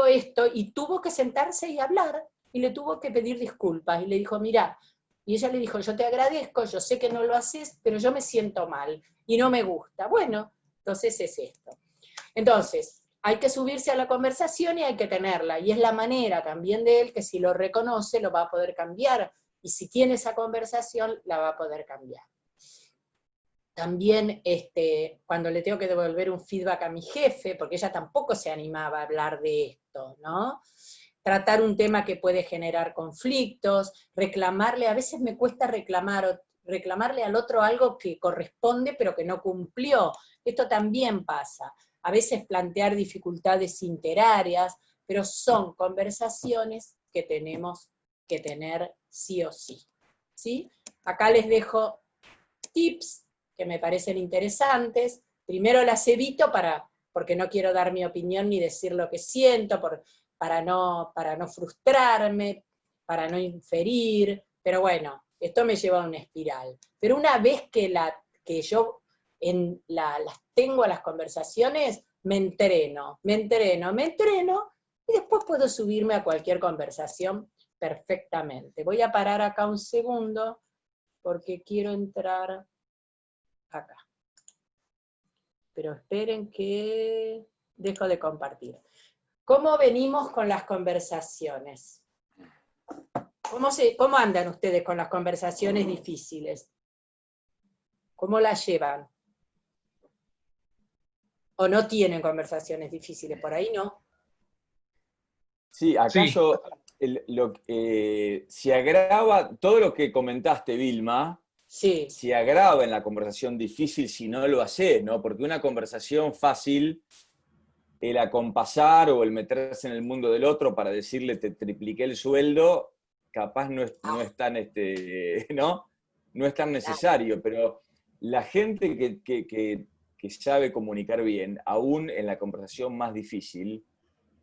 esto, y tuvo que sentarse y hablar, y le tuvo que pedir disculpas, y le dijo, mira, y ella le dijo, yo te agradezco, yo sé que no lo haces, pero yo me siento mal, y no me gusta. Bueno, entonces es esto. Entonces, hay que subirse a la conversación y hay que tenerla, y es la manera también de él que si lo reconoce lo va a poder cambiar, y si tiene esa conversación la va a poder cambiar. También cuando le tengo que devolver un feedback a mi jefe, porque ella tampoco se animaba a hablar de esto, ¿no? Tratar un tema que puede generar conflictos, reclamarle, a veces me cuesta reclamarle al otro algo que corresponde pero que no cumplió. Esto también pasa. A veces plantear dificultades interarias, pero son conversaciones que tenemos que tener sí o sí. ¿Sí? Acá les dejo tips que me parecen interesantes. Primero las evito porque no quiero dar mi opinión ni decir lo que siento, para no frustrarme, para no inferir, pero bueno, esto me lleva a una espiral. Pero una vez que yo las tengo a las conversaciones, me entreno, y después puedo subirme a cualquier conversación perfectamente. Voy a parar acá un segundo, porque quiero entrar acá. Pero esperen que dejo de compartir. ¿Cómo venimos con las conversaciones? ¿Cómo andan ustedes con las conversaciones difíciles? ¿Cómo las llevan? ¿O no tienen conversaciones difíciles? Por ahí no. Sí, acá Sí. yo, se agrava, todo lo que comentaste, Vilma, Sí. se agrava en la conversación difícil si no lo haces, ¿no? Porque una conversación fácil, el acompasar o el meterse en el mundo del otro para decirle te tripliqué el sueldo, capaz no es tan, ¿no? No es tan necesario, pero la gente que sabe comunicar bien, aún en la conversación más difícil,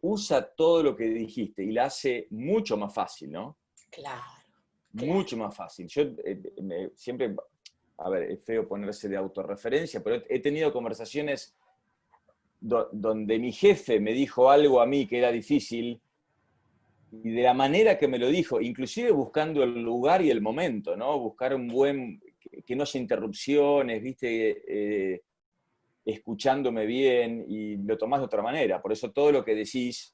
usa todo lo que dijiste y la hace mucho más fácil, ¿no? Claro. Mucho más fácil. Yo siempre, a ver, es feo ponerse de autorreferencia, pero he tenido conversaciones donde mi jefe me dijo algo a mí que era difícil, y de la manera que me lo dijo, inclusive buscando el lugar y el momento, ¿no? Buscar un buen, que no haya interrupciones, ¿viste? Escuchándome bien, y lo tomás de otra manera. Por eso todo lo que decís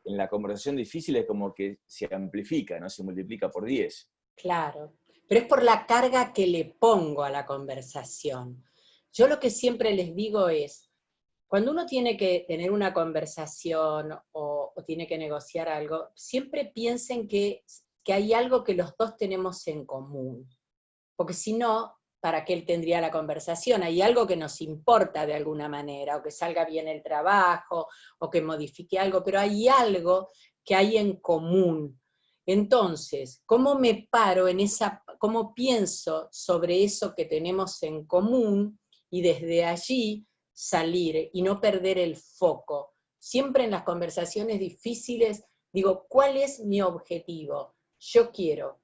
en la conversación difícil es como que se amplifica, ¿no? Se multiplica por 10. Claro, pero es por la carga que le pongo a la conversación. Yo lo que siempre les digo es, cuando uno tiene que tener una conversación o tiene que negociar algo, siempre piensen que hay algo que los dos tenemos en común. Porque si no, ¿para qué él tendría la conversación? Hay algo que nos importa de alguna manera, o que salga bien el trabajo, o que modifique algo, pero hay algo que hay en común. Entonces, ¿cómo me paro cómo pienso sobre eso que tenemos en común, y desde allí salir y no perder el foco? Siempre en las conversaciones difíciles digo, ¿cuál es mi objetivo? Yo quiero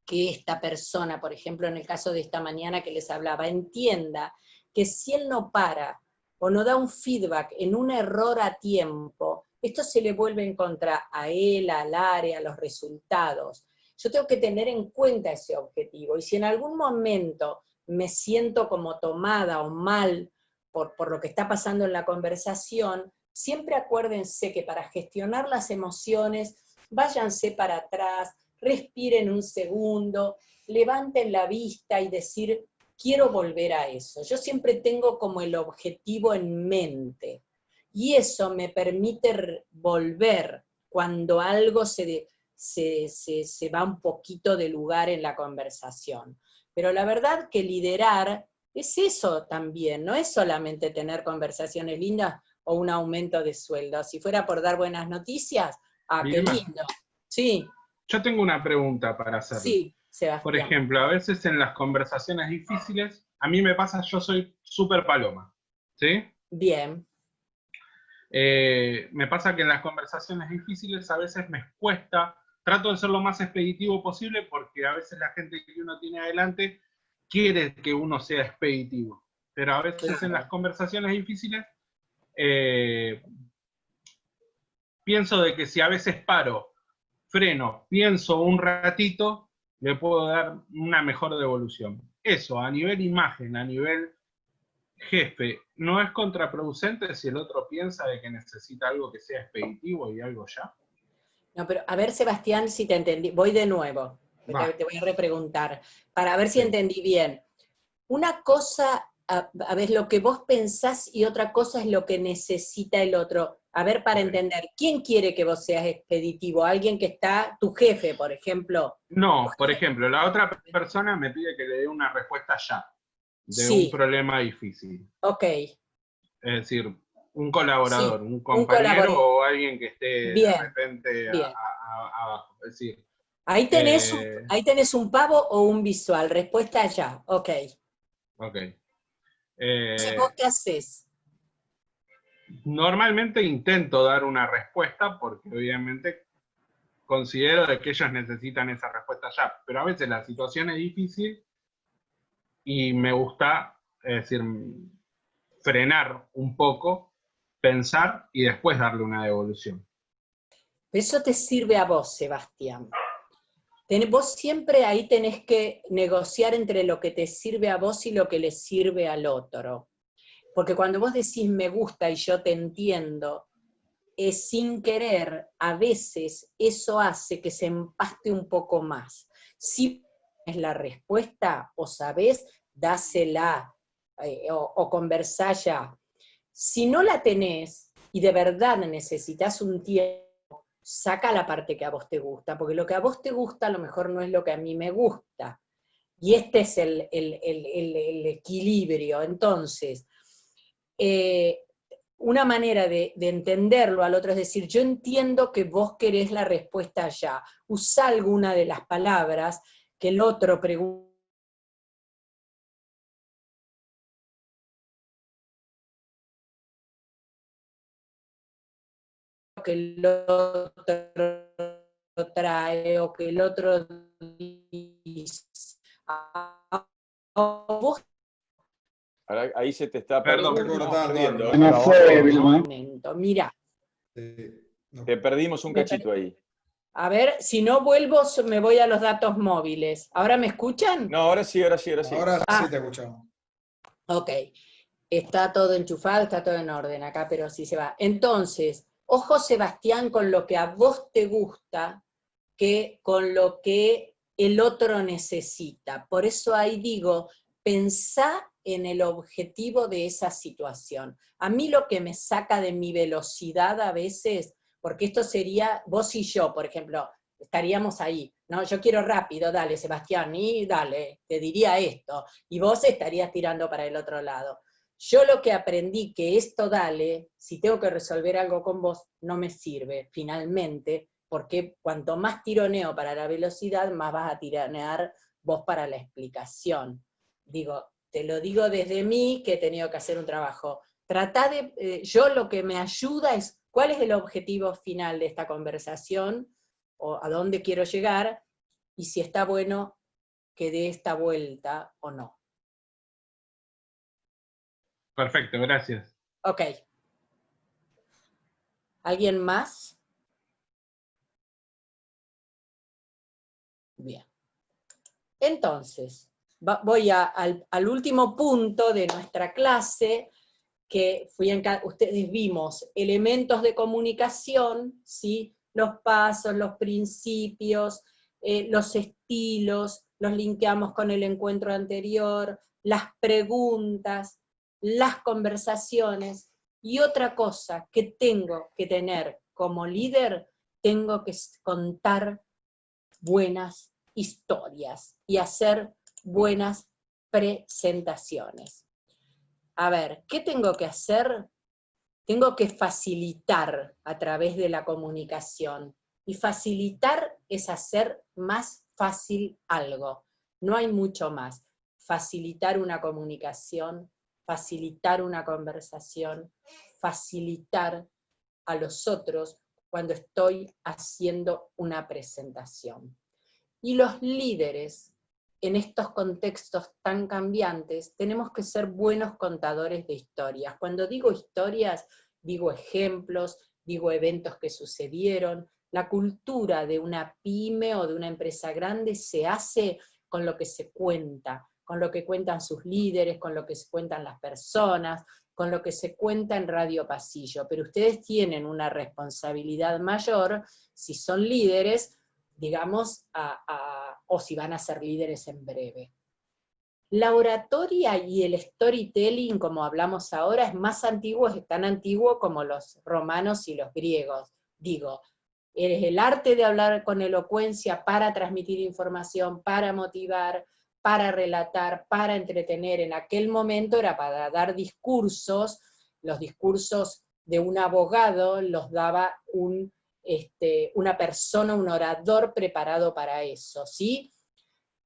que esta persona, por ejemplo, en el caso de esta mañana que les hablaba, entienda que si él no para o no da un feedback en un error a tiempo, esto se le vuelve en contra a él, al área, a los resultados. Yo tengo que tener en cuenta ese objetivo, y si en algún momento me siento como tomada o mal por lo que está pasando en la conversación, siempre acuérdense que para gestionar las emociones, váyanse para atrás, respiren un segundo, levanten la vista y decir, quiero volver a eso. Yo siempre tengo como el objetivo en mente. y eso me permite volver cuando algo se va un poquito de lugar en la conversación. Pero la verdad que liderar es eso también, no es solamente tener conversaciones lindas o un aumento de sueldo. Si fuera por dar buenas noticias, qué lindo. Sí. Yo tengo una pregunta para hacer. Sí, Sebastián. Por ejemplo, a veces en las conversaciones difíciles, a mí me pasa, yo soy súper paloma, ¿sí? Bien. Me pasa que en las conversaciones difíciles a veces me cuesta, trato de ser lo más expeditivo posible porque a veces la gente que uno tiene adelante quiere que uno sea expeditivo, pero a veces en las conversaciones difíciles pienso de que si a veces paro, freno, pienso un ratito, le puedo dar una mejor devolución. Eso, a nivel imagen, a nivel jefe, ¿no es contraproducente si el otro piensa de que necesita algo que sea expeditivo y algo ya? No, pero a ver, Sebastián, si te entendí. Voy de nuevo. Te voy a repreguntar, para ver si entendí bien. Una cosa, a ver, lo que vos pensás y otra cosa es lo que necesita el otro. A ver, para entender, ¿quién quiere que vos seas expeditivo? ¿Alguien que está, tu jefe, por ejemplo? No, por ejemplo, la otra persona me pide que le dé una respuesta ya, de un problema difícil. Ok. Es decir, un colaborador, un compañero o alguien que esté de repente abajo. Es decir, ahí tenés un pavo o un visual, respuesta ya, ok. Ok. ¿Vos qué haces? Normalmente intento dar una respuesta porque obviamente considero de que ellos necesitan esa respuesta ya, pero a veces la situación es difícil y me gusta, es decir, frenar un poco, pensar y después darle una devolución. Eso te sirve a vos, Sebastián. Vos siempre ahí tenés que negociar entre lo que te sirve a vos y lo que le sirve al otro. Porque cuando vos decís me gusta y yo te entiendo, sin querer, a veces eso hace que se empaste un poco más. Si es la respuesta, o sabés, dásela, o conversá ya. Si no la tenés, y de verdad necesitas un tiempo, saca la parte que a vos te gusta, porque lo que a vos te gusta a lo mejor no es lo que a mí me gusta. Y este es el equilibrio. Entonces, una manera de entenderlo al otro es decir, yo entiendo que vos querés la respuesta ya. Usá alguna de las palabras que el otro pregunta. Que el otro trae o que el otro dice. Vos. Ahí se te está perdiendo. Mira. Te perdimos un cachito ahí. A ver, si no vuelvo, me voy a los datos móviles. ¿Ahora me escuchan? No, ahora sí. Ahora sí te escuchamos. Ok. Está todo enchufado, está todo en orden acá, pero sí se va. Entonces, ojo, Sebastián, con lo que a vos te gusta, que con lo que el otro necesita. Por eso ahí digo, pensá en el objetivo de esa situación. A mí lo que me saca de mi velocidad a veces, porque esto sería vos y yo, por ejemplo, estaríamos ahí, ¿no? Yo quiero rápido, dale, Sebastián, y dale, te diría esto, y vos estarías tirando para el otro lado. Yo lo que aprendí que esto dale, si tengo que resolver algo con vos, no me sirve, finalmente, porque cuanto más tironeo para la velocidad, más vas a tironear vos para la explicación. Digo, te lo digo desde mí, que he tenido que hacer un trabajo. Tratá de, yo lo que me ayuda es, ¿cuál es el objetivo final de esta conversación? O a dónde quiero llegar, y si está bueno que dé esta vuelta o no. Perfecto, gracias. Ok. ¿Alguien más? Bien. Entonces, voy al último punto de nuestra clase, que ustedes vimos elementos de comunicación, ¿sí? Los pasos, los principios, los estilos, los linkeamos con el encuentro anterior, las preguntas, las conversaciones, Y otra cosa que tengo que tener como líder, tengo que contar buenas historias y hacer buenas presentaciones. A ver, ¿qué tengo que hacer? Tengo que facilitar a través de la comunicación. Y facilitar es hacer más fácil algo. No hay mucho más. Facilitar una comunicación, facilitar una conversación, facilitar a los otros cuando estoy haciendo una presentación. Y los líderes, en estos contextos tan cambiantes, tenemos que ser buenos contadores de historias. Cuando digo historias, digo ejemplos, digo eventos que sucedieron. La cultura de una pyme o de una empresa grande se hace con lo que se cuenta, con lo que cuentan sus líderes, con lo que se cuentan las personas, con lo que se cuenta en Radio Pasillo. Pero ustedes tienen una responsabilidad mayor, si son líderes, digamos, o si van a ser líderes en breve. La oratoria y el storytelling, como hablamos ahora, es más antiguo, es tan antiguo como los romanos y los griegos. Digo, es el arte de hablar con elocuencia para transmitir información, para motivar, para relatar, para entretener. En aquel momento era para dar discursos. Los discursos de un abogado los daba una persona, un orador preparado para eso, ¿sí?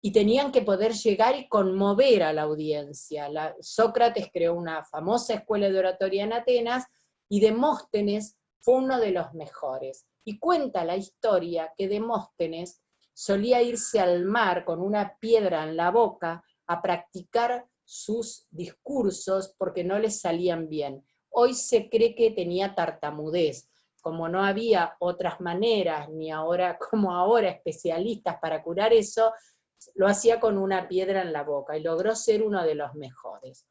Y tenían que poder llegar y conmover a la audiencia. Sócrates creó una famosa escuela de oratoria en Atenas, y Demóstenes fue uno de los mejores. Y cuenta la historia que Demóstenes solía irse al mar con una piedra en la boca a practicar sus discursos porque no les salían bien. Hoy se cree que tenía tartamudez. Como no había otras maneras, ni ahora como ahora especialistas para curar eso, lo hacía con una piedra en la boca y logró ser uno de los mejores.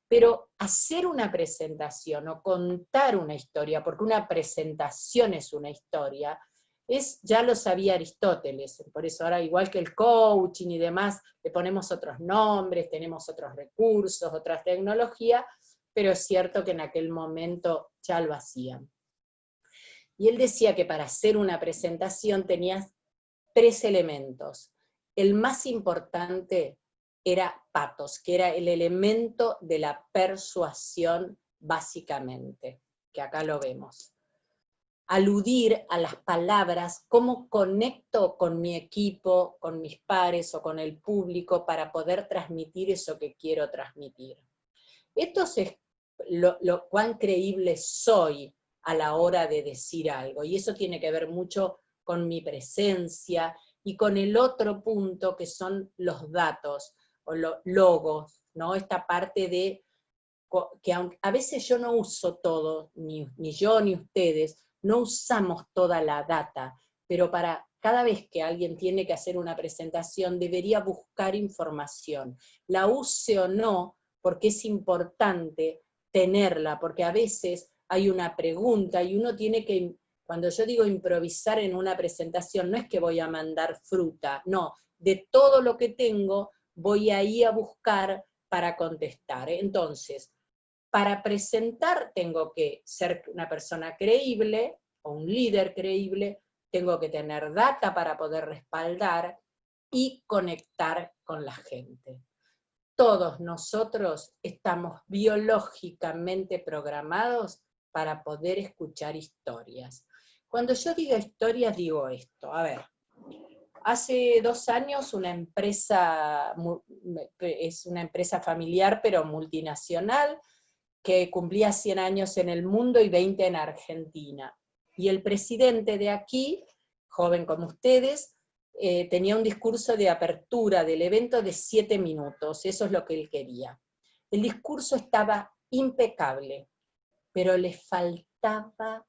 Pero hacer una presentación o contar una historia, porque una presentación es una historia, ya lo sabía Aristóteles, por eso ahora igual que el coaching y demás, le ponemos otros nombres, tenemos otros recursos, otras tecnologías, pero es cierto que en aquel momento ya lo hacían. Y él decía que para hacer una presentación tenías 3 elementos. El más importante era patos, que era el elemento de la persuasión básicamente, que acá lo vemos. Aludir a las palabras, cómo conecto con mi equipo, con mis pares o con el público para poder transmitir eso que quiero transmitir. Esto es lo cuán creíble soy a la hora de decir algo, y eso tiene que ver mucho con mi presencia y con el otro punto que son los datos, o los logos, ¿no? Esta parte de que a veces yo no uso todo, ni yo ni ustedes, no usamos toda la data, pero para cada vez que alguien tiene que hacer una presentación debería buscar información, la use o no, porque es importante tenerla, porque a veces hay una pregunta y uno tiene que, cuando yo digo improvisar en una presentación, no es que voy a mandar fruta, no, de todo lo que tengo voy ahí a buscar para contestar. Entonces, para presentar tengo que ser una persona creíble, o un líder creíble, tengo que tener data para poder respaldar y conectar con la gente. Todos nosotros estamos biológicamente programados para poder escuchar historias. Cuando yo digo historias, digo esto. A ver, hace 2 años una empresa, es una empresa familiar pero multinacional, que cumplía 100 años en el mundo y 20 en Argentina. Y el presidente de aquí, joven como ustedes, tenía un discurso de apertura del evento de 7 minutos, eso es lo que él quería. El discurso estaba impecable, pero le faltaba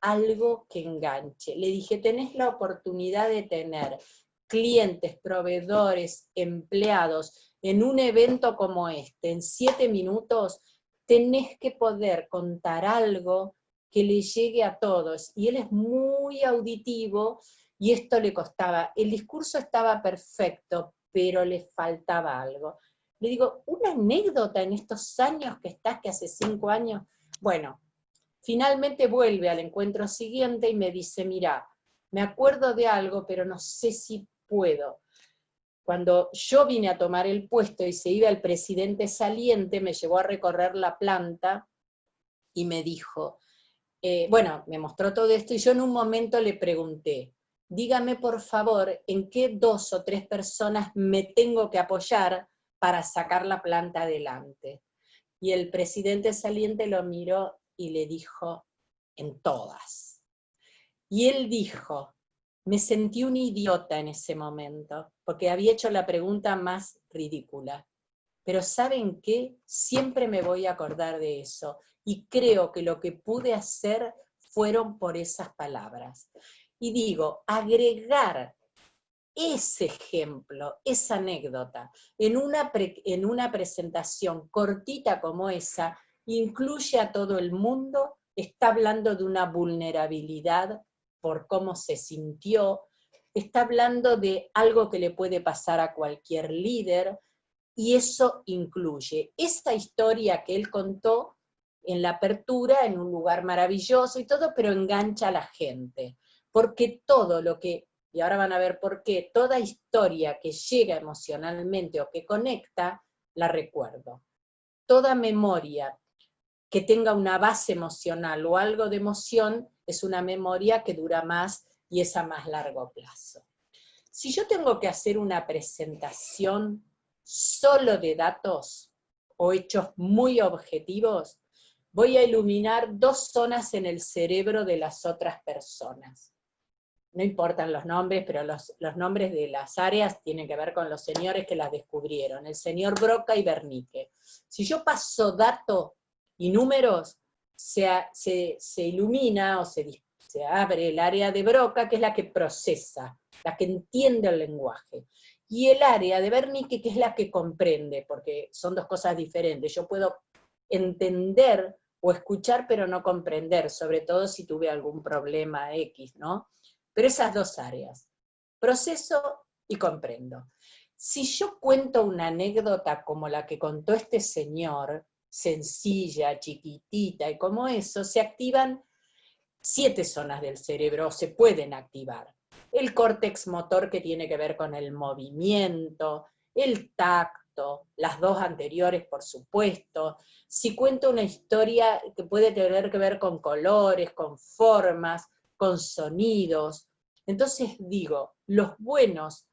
algo que enganche. Le dije, tenés la oportunidad de tener clientes, proveedores, empleados, en un evento como este, en 7 minutos, tenés que poder contar algo que le llegue a todos. Y él es muy auditivo, y esto le costaba. El discurso estaba perfecto, pero le faltaba algo. Le digo, una anécdota en estos años que estás, que hace 5 años, Bueno, finalmente vuelve al encuentro siguiente y me dice, mira, me acuerdo de algo, pero no sé si puedo. Cuando yo vine a tomar el puesto y se iba el presidente saliente, me llevó a recorrer la planta y me dijo, bueno, me mostró todo esto y yo en un momento le pregunté, dígame por favor en qué 2 o 3 personas me tengo que apoyar para sacar la planta adelante. Y el presidente saliente lo miró y le dijo, en todas. Y él dijo, me sentí un idiota en ese momento, porque había hecho la pregunta más ridícula. Pero ¿saben qué? Siempre me voy a acordar de eso. Y creo que lo que pude hacer fueron por esas palabras. Y digo, agregar ese ejemplo, esa anécdota, en una presentación cortita como esa, incluye a todo el mundo, está hablando de una vulnerabilidad por cómo se sintió, está hablando de algo que le puede pasar a cualquier líder, y eso incluye esa historia que él contó en la apertura, en un lugar maravilloso y todo, pero engancha a la gente, porque todo lo que, y ahora van a ver por qué, toda historia que llega emocionalmente o que conecta, la recuerdo. Toda memoria que tenga una base emocional o algo de emoción es una memoria que dura más y es a más largo plazo. Si yo tengo que hacer una presentación solo de datos o hechos muy objetivos, voy a iluminar 2 zonas en el cerebro de las otras personas. No importan los nombres, pero los nombres de las áreas tienen que ver con los señores que las descubrieron, el señor Broca y Wernicke. Si yo paso datos y números, se ilumina o se abre el área de Broca, que es la que procesa, la que entiende el lenguaje. Y el área de Wernicke, que es la que comprende, porque son 2 cosas diferentes. Yo puedo entender o escuchar, pero no comprender, sobre todo si tuve algún problema X, ¿no? Pero esas 2 áreas, proceso y comprendo. Si yo cuento una anécdota como la que contó este señor, sencilla, chiquitita, y como eso, se activan 7 zonas del cerebro, o se pueden activar. El córtex motor, que tiene que ver con el movimiento, el tacto, las 2 anteriores, por supuesto. Si cuento una historia que puede tener que ver con colores, con formas, con sonidos. Entonces digo, los buenos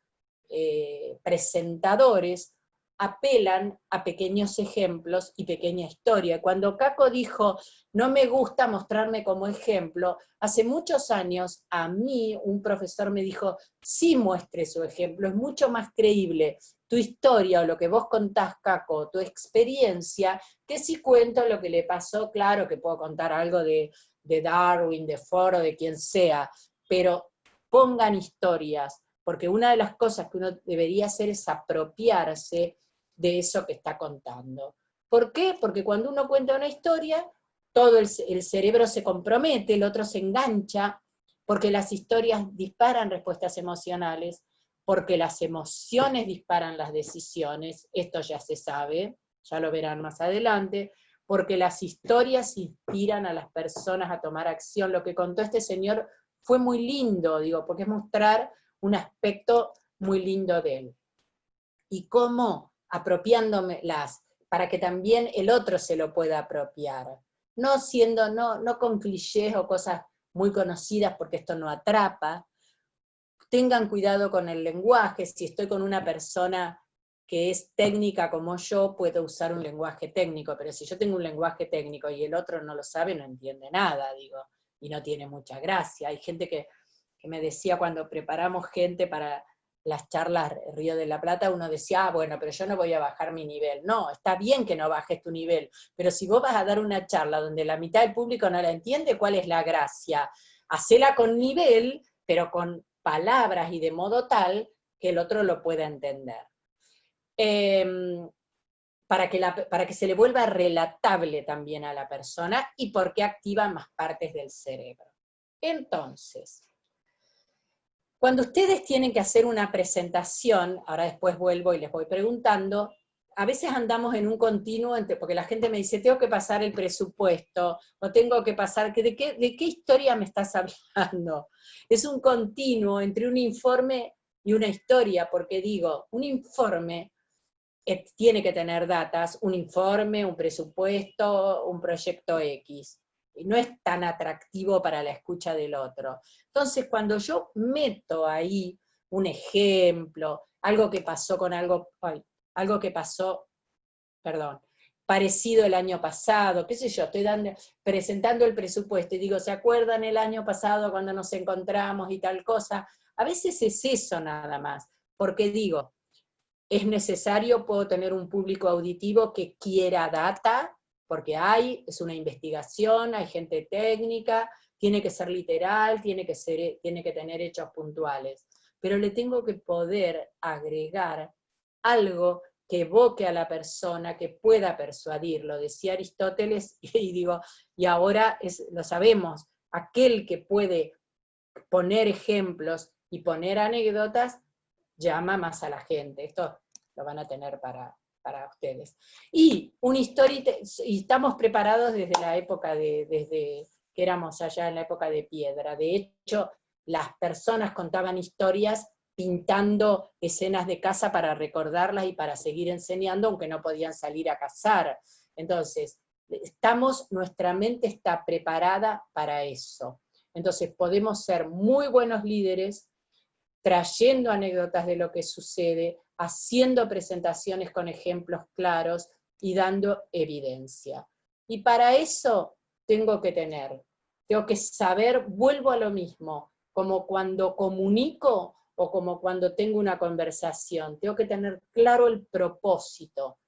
presentadores apelan a pequeños ejemplos y pequeña historia. Cuando Caco dijo, no me gusta mostrarme como ejemplo, hace muchos años a mí un profesor me dijo, sí muestre su ejemplo, es mucho más creíble tu historia o lo que vos contás, Caco, tu experiencia, que si cuento lo que le pasó. Claro que puedo contar algo de Darwin, de Ford, de quien sea, pero pongan historias, porque una de las cosas que uno debería hacer es apropiarse de eso que está contando. ¿Por qué? Porque cuando uno cuenta una historia, todo el cerebro se compromete, el otro se engancha, porque las historias disparan respuestas emocionales, porque las emociones disparan las decisiones, esto ya se sabe, ya lo verán más adelante, porque las historias inspiran a las personas a tomar acción. Lo que contó este señor fue muy lindo, digo, porque es mostrar un aspecto muy lindo de él. Y cómo apropiándomelas, para que también el otro se lo pueda apropiar. No con clichés o cosas muy conocidas, porque esto no atrapa. Tengan cuidado con el lenguaje. Si estoy con una persona que es técnica como yo, puedo usar un lenguaje técnico, pero si yo tengo un lenguaje técnico y el otro no lo sabe, no entiende nada, digo, y no tiene mucha gracia. Hay gente que me decía cuando preparamos gente para las charlas Río de la Plata, uno decía, bueno, pero yo no voy a bajar mi nivel. No, está bien que no bajes tu nivel, pero si vos vas a dar una charla donde la mitad del público no la entiende, ¿cuál es la gracia? Hacela con nivel, pero con palabras y de modo tal que el otro lo pueda entender. Para que se le vuelva relatable también a la persona, y porque activa más partes del cerebro. Entonces, cuando ustedes tienen que hacer una presentación, ahora después vuelvo y les voy preguntando, a veces andamos en un continuo, porque la gente me dice, tengo que pasar el presupuesto, o tengo que pasar, ¿de qué historia me estás hablando? Es un continuo entre un informe y una historia, porque digo, un informe tiene que tener datas, un informe, un presupuesto, un proyecto X. Y no es tan atractivo para la escucha del otro. Entonces, cuando yo meto ahí un ejemplo, algo que pasó con algo que pasó, perdón, parecido el año pasado, qué sé yo, estoy presentando el presupuesto y digo, ¿se acuerdan el año pasado cuando nos encontramos y tal cosa? A veces es eso nada más, porque digo, es necesario, puedo tener un público auditivo que quiera data, porque es una investigación, hay gente técnica, tiene que ser literal, tiene que tener hechos puntuales, pero le tengo que poder agregar algo que evoque a la persona, que pueda persuadirlo. Decía Aristóteles, y digo, y ahora lo sabemos, aquel que puede poner ejemplos y poner anécdotas, llama más a la gente. Esto lo van a tener para ustedes. Y y estamos preparados desde la época desde que éramos allá en la época de piedra. De hecho, las personas contaban historias pintando escenas de caza para recordarlas y para seguir enseñando, aunque no podían salir a cazar. Entonces, nuestra mente está preparada para eso. Entonces, podemos ser muy buenos líderes, trayendo anécdotas de lo que sucede, haciendo presentaciones con ejemplos claros y dando evidencia. Y para eso tengo que saber, vuelvo a lo mismo, como cuando comunico o como cuando tengo una conversación, tengo que tener claro el propósito,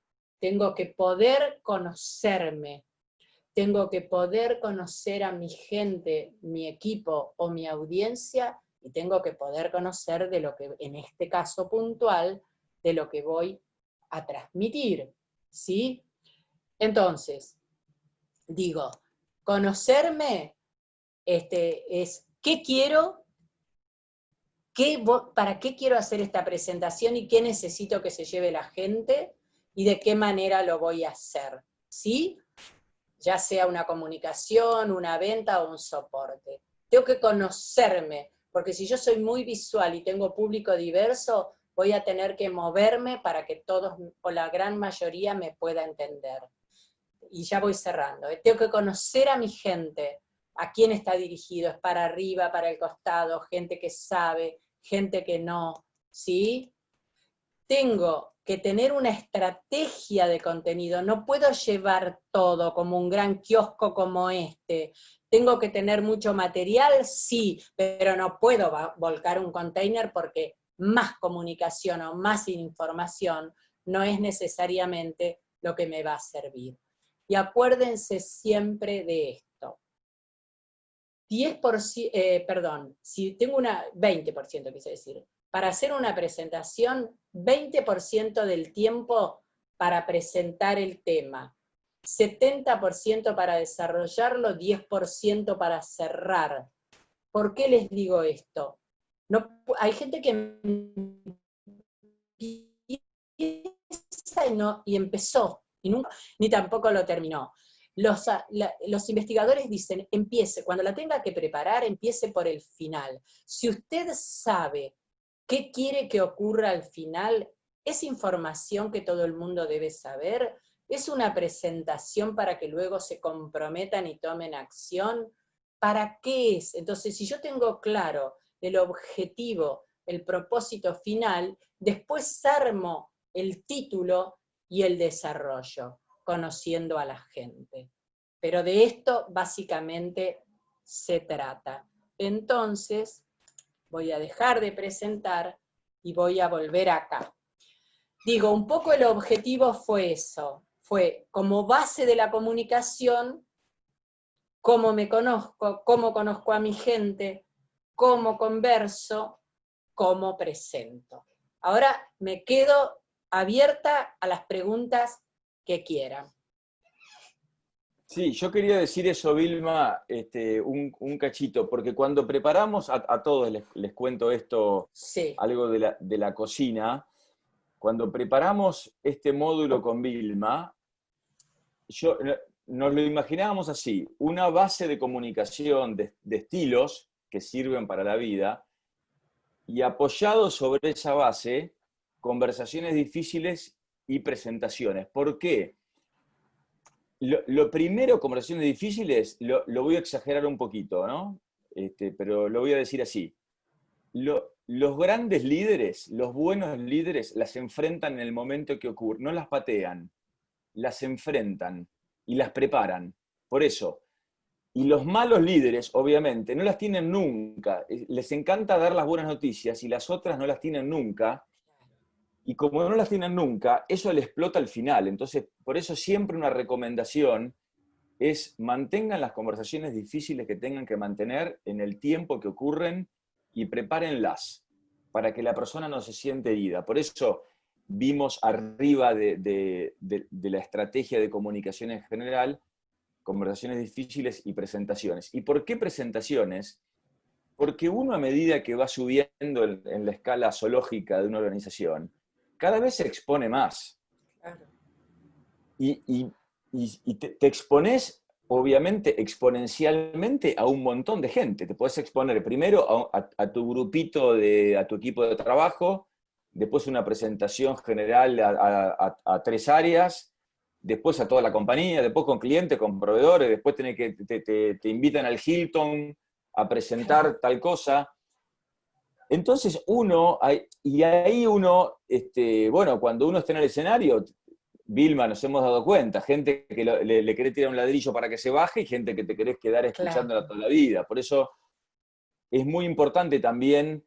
tengo que poder conocerme, tengo que poder conocer a mi gente, mi equipo o mi audiencia, y tengo que poder conocer de lo que, en este caso puntual, de lo que voy a transmitir, ¿sí? Entonces, digo, conocerme es qué quiero, para qué quiero hacer esta presentación y qué necesito que se lleve la gente y de qué manera lo voy a hacer, ¿sí? Ya sea una comunicación, una venta o un soporte. Tengo que conocerme, porque si yo soy muy visual y tengo público diverso, voy a tener que moverme para que todos o la gran mayoría me pueda entender. Y ya voy cerrando. Tengo que conocer a mi gente, a quién está dirigido, es para arriba, para el costado, gente que sabe, gente que no, ¿sí? Tengo que tener una estrategia de contenido, no puedo llevar todo como un gran kiosco como este. ¿Tengo que tener mucho material? Sí, pero no puedo volcar un container porque más comunicación o más información no es necesariamente lo que me va a servir. Y acuérdense siempre de esto. 10%, si tengo 20% quise decir, para hacer una presentación, 20% del tiempo para presentar el tema, 70% para desarrollarlo, 10% para cerrar. ¿Por qué les digo esto? No, hay gente que empieza y empezó, y nunca, ni tampoco lo terminó. Los investigadores dicen, cuando la tenga que preparar, empiece por el final. Si usted sabe qué quiere que ocurra al final, ¿es información que todo el mundo debe saber? ¿Es una presentación para que luego se comprometan y tomen acción? ¿Para qué es? Entonces, si yo tengo claro el objetivo, el propósito final, después armo el título y el desarrollo, conociendo a la gente. Pero de esto básicamente se trata. Entonces, voy a dejar de presentar y voy a volver acá. Digo, un poco el objetivo fue eso, fue como base de la comunicación, cómo me conozco, cómo conozco a mi gente, cómo converso, cómo presento. Ahora me quedo abierta a las preguntas que quieran. Sí, yo quería decir eso, Vilma, un cachito, porque cuando preparamos, a todos les cuento esto, sí, algo de la cocina, cuando preparamos este módulo con Vilma, nos lo imaginábamos así, una base de comunicación de estilos que sirven para la vida, y apoyado sobre esa base, conversaciones difíciles y presentaciones. ¿Por qué? Lo primero, conversaciones difíciles, lo voy a exagerar un poquito, ¿no? Pero lo voy a decir así. Los grandes líderes, los buenos líderes, las enfrentan en el momento que ocurre, no las patean, las enfrentan y las preparan. Por eso. Y los malos líderes, obviamente, no las tienen nunca. Les encanta dar las buenas noticias y las otras no las tienen nunca. Y como no las tienen nunca, eso les explota al final. Entonces, por eso siempre una recomendación es mantengan las conversaciones difíciles que tengan que mantener en el tiempo que ocurren y prepárenlas para que la persona no se siente herida. Por eso vimos arriba de la estrategia de comunicación en general, conversaciones difíciles y presentaciones. ¿Y por qué presentaciones? Porque uno, a medida que va subiendo en la escala zoológica de una organización, cada vez se expone más. Claro. Y te expones, obviamente, exponencialmente a un montón de gente. Te puedes exponer primero a tu grupito, a tu equipo de trabajo, después una presentación general a 3 áreas, después a toda la compañía, después con clientes, con proveedores, después te invitan al Hilton a presentar tal cosa. Entonces ahí uno, bueno, cuando uno está en el escenario, Vilma, nos hemos dado cuenta, gente que le querés tirar un ladrillo para que se baje y gente que te querés quedar escuchándola toda la vida. Por eso es muy importante también,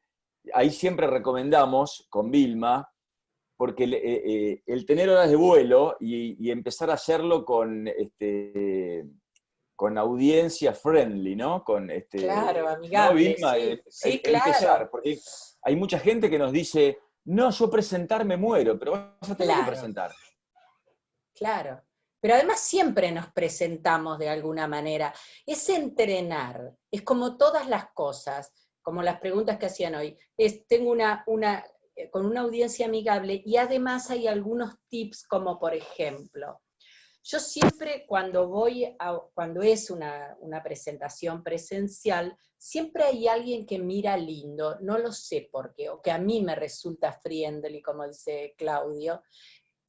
ahí siempre recomendamos con Vilma, porque el tener horas de vuelo y empezar a hacerlo con audiencia friendly, ¿no? Claro, amigable. ¿no, Vilma? Sí, claro. Empezar, porque hay mucha gente que nos dice, no, yo presentar me muero, pero vas a tener que presentar. Claro. Pero además siempre nos presentamos de alguna manera. Es entrenar, es como todas las cosas, como las preguntas que hacían hoy. Tengo con una audiencia amigable y además hay algunos tips como por ejemplo, yo siempre cuando es una presentación presencial, siempre hay alguien que mira lindo, no lo sé por qué, o que a mí me resulta friendly, como dice Claudio.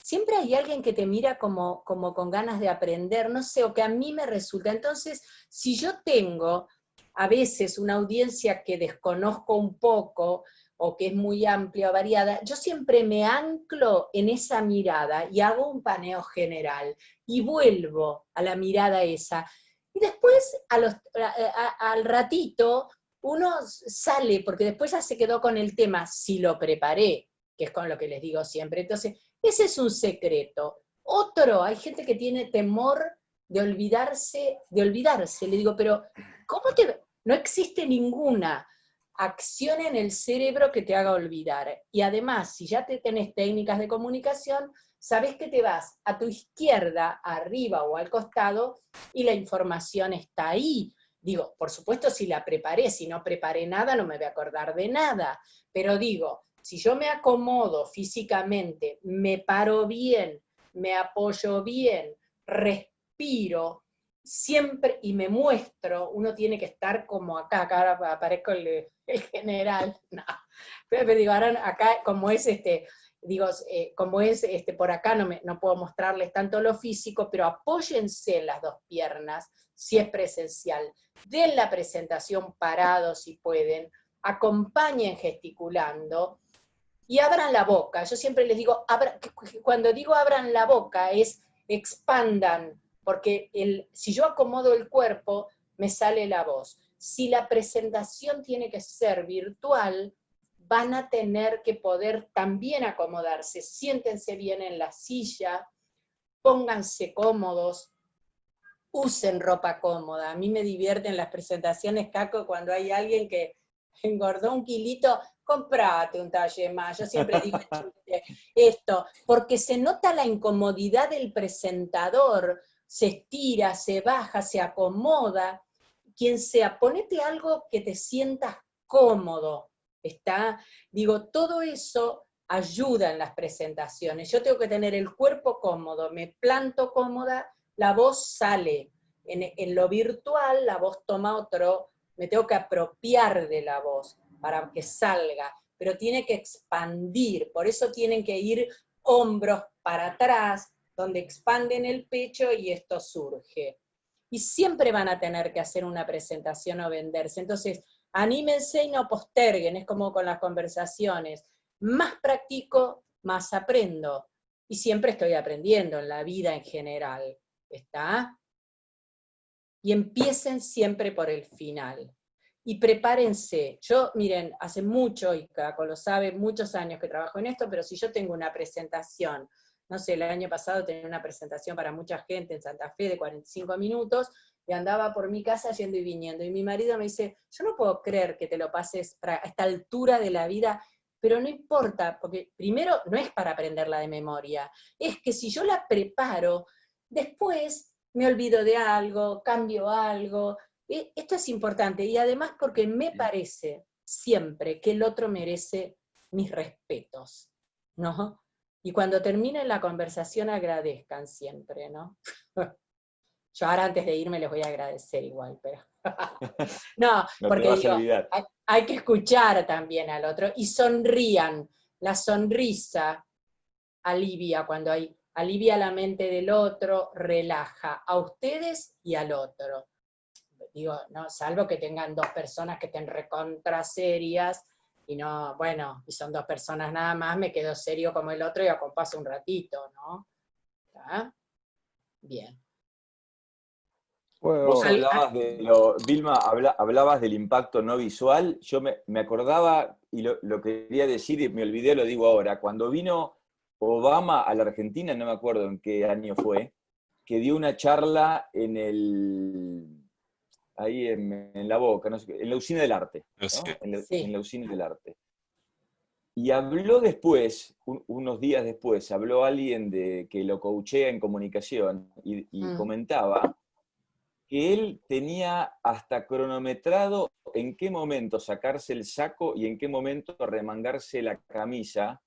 Siempre hay alguien que te mira como con ganas de aprender, no sé, o que a mí me resulta. Entonces, si yo tengo a veces una audiencia que desconozco un poco, o que es muy amplia o variada, yo siempre me anclo en esa mirada y hago un paneo general y vuelvo a la mirada esa. Y después, al ratito, uno sale, porque después ya se quedó con el tema, si lo preparé, que es con lo que les digo siempre. Entonces, ese es un secreto. Otro, hay gente que tiene temor de olvidarse. Le digo, pero no existe ninguna acción en el cerebro que te haga olvidar. Y además, si ya tenés técnicas de comunicación, sabés que te vas a tu izquierda, arriba o al costado, y la información está ahí. Digo, por supuesto si la preparé, si no preparé nada no me voy a acordar de nada, pero digo, si yo me acomodo físicamente, me paro bien, me apoyo bien, respiro, siempre, y me muestro, uno tiene que estar como acá ahora aparezco el general, no, pero digo, ahora acá como es por acá no puedo mostrarles tanto lo físico, pero apóyense en las 2 piernas, si es presencial, den la presentación parados si pueden, acompañen gesticulando, y abran la boca. Yo siempre les digo, cuando digo abran la boca, es expandan, porque si yo acomodo el cuerpo, me sale la voz. Si la presentación tiene que ser virtual, van a tener que poder también acomodarse. Siéntense bien en la silla, pónganse cómodos, usen ropa cómoda. A mí me divierten las presentaciones, Caco, cuando hay alguien que engordó 1 kilito, comprate un talle más. Yo siempre digo esto, porque se nota la incomodidad del presentador, se estira, se baja, se acomoda, quien sea, ponete algo que te sientas cómodo, ¿está? Digo, todo eso ayuda en las presentaciones. Yo tengo que tener el cuerpo cómodo, me planto cómoda, la voz sale. En lo virtual, la voz toma otro, me tengo que apropiar de la voz para que salga, pero tiene que expandir, por eso tienen que ir hombros para atrás, donde expanden el pecho y esto surge. Y siempre van a tener que hacer una presentación o venderse. Entonces, anímense y no posterguen, es como con las conversaciones. Más practico, más aprendo. Y siempre estoy aprendiendo en la vida en general. ¿Está? Y empiecen siempre por el final. Y prepárense. Yo, miren, hace mucho, y Caco lo sabe, muchos años que trabajo en esto, pero si yo tengo una presentación, no sé, el año pasado tenía una presentación para mucha gente en Santa Fe de 45 minutos, y andaba por mi casa yendo y viniendo, y mi marido me dice, yo no puedo creer que te lo pases a esta altura de la vida, pero no importa, porque primero no es para aprenderla de memoria, es que si yo la preparo, después me olvido de algo, cambio algo. Esto es importante, y además porque me parece siempre que el otro merece mis respetos, ¿no? Y cuando termine la conversación agradezcan siempre, ¿no? Yo ahora antes de irme les voy a agradecer igual, pero... No, No te porque vas a digo, olvidar. hay que escuchar también al otro, y sonrían. La sonrisa alivia alivia la mente del otro, relaja a ustedes y al otro. Digo, no, salvo que tengan dos personas que estén recontra serias, y no, bueno, y son dos personas nada más, me quedo serio como el otro y acompaso un ratito, ¿no? ¿Está? Bien. Vos hablabas Vilma, hablabas del impacto no visual. Yo me acordaba, y lo quería decir y me olvidé, lo digo ahora. Cuando vino Obama a la Argentina, no me acuerdo en qué año fue, que dio una charla ahí en La Boca, no sé, en la Usina del Arte, ¿no? Sí. En la Usina del Arte. Y habló después, unos días después, habló alguien que lo coachea en comunicación y comentaba que él tenía hasta cronometrado en qué momento sacarse el saco y en qué momento remangarse la camisa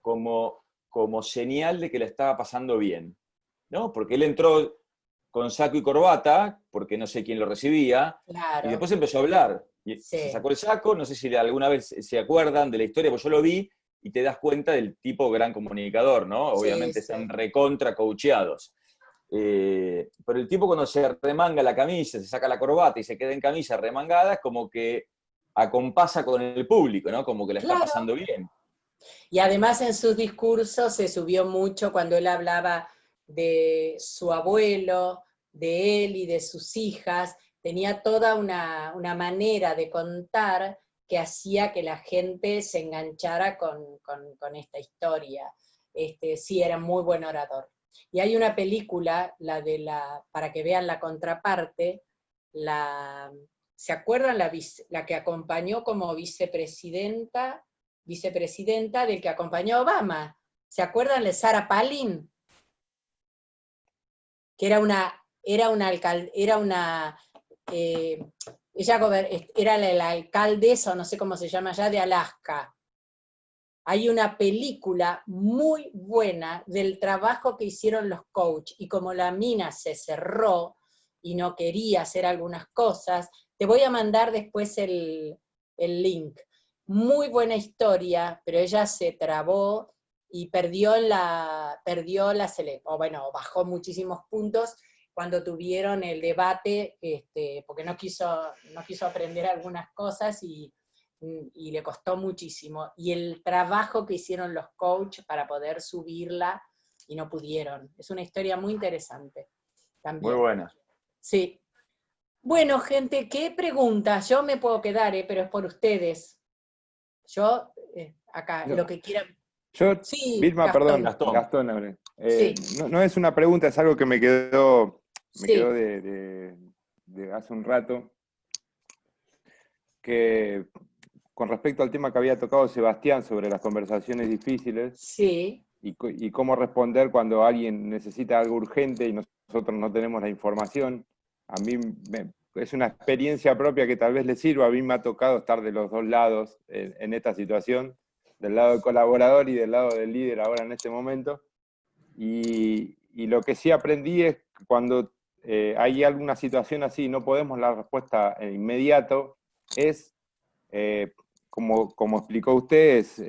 como señal de que le estaba pasando bien, ¿no? Porque él entró con saco y corbata, porque no sé quién lo recibía, Claro. y después empezó a hablar. Y se sacó el saco, no sé si alguna vez se acuerdan de la historia, pues yo lo vi, y te das cuenta del tipo gran comunicador, ¿no? Obviamente están recontra coacheados. Pero el tipo cuando se remanga la camisa, se saca la corbata y se queda en camisa remangada, es como que acompasa con el público, ¿no? Como que la está pasando bien. Y además en sus discursos se subió mucho cuando él hablaba de su abuelo, de él y de sus hijas, tenía toda una manera de contar que hacía que la gente se enganchara con esta historia. Sí, era muy buen orador. Y hay una película, para que vean la contraparte, ¿se acuerdan la que acompañó como vicepresidenta del que acompañó a Obama? ¿Se acuerdan de Sarah Palin? Que era la alcaldesa, o no sé cómo se llama ya, de Alaska. Hay una película muy buena del trabajo que hicieron los coaches, y como la mina se cerró y no quería hacer algunas cosas, te voy a mandar después el link. Muy buena historia, pero ella se trabó y bajó muchísimos puntos cuando tuvieron el debate, porque no quiso aprender algunas cosas y le costó muchísimo. Y el trabajo que hicieron los coaches para poder subirla, y no pudieron. Es una historia muy interesante también. Muy buena. Sí. Bueno, gente, ¿qué preguntas? Yo me puedo quedar, pero es por ustedes. Yo, acá, lo que quieran. Sí, Vilma, Gastón. Perdón, Gastón. Sí. No es una pregunta, es algo que me quedó de hace un rato, que con respecto al tema que había tocado Sebastián sobre las conversaciones difíciles, sí, y cómo responder cuando alguien necesita algo urgente y nosotros no tenemos la información. A mí es una experiencia propia que tal vez le sirva. A mí me ha tocado estar de los dos lados en esta situación, del lado del colaborador y del lado del líder ahora en este momento. Y lo que sí aprendí es cuando hay alguna situación así, no podemos la respuesta inmediato, es, como explicó usted, es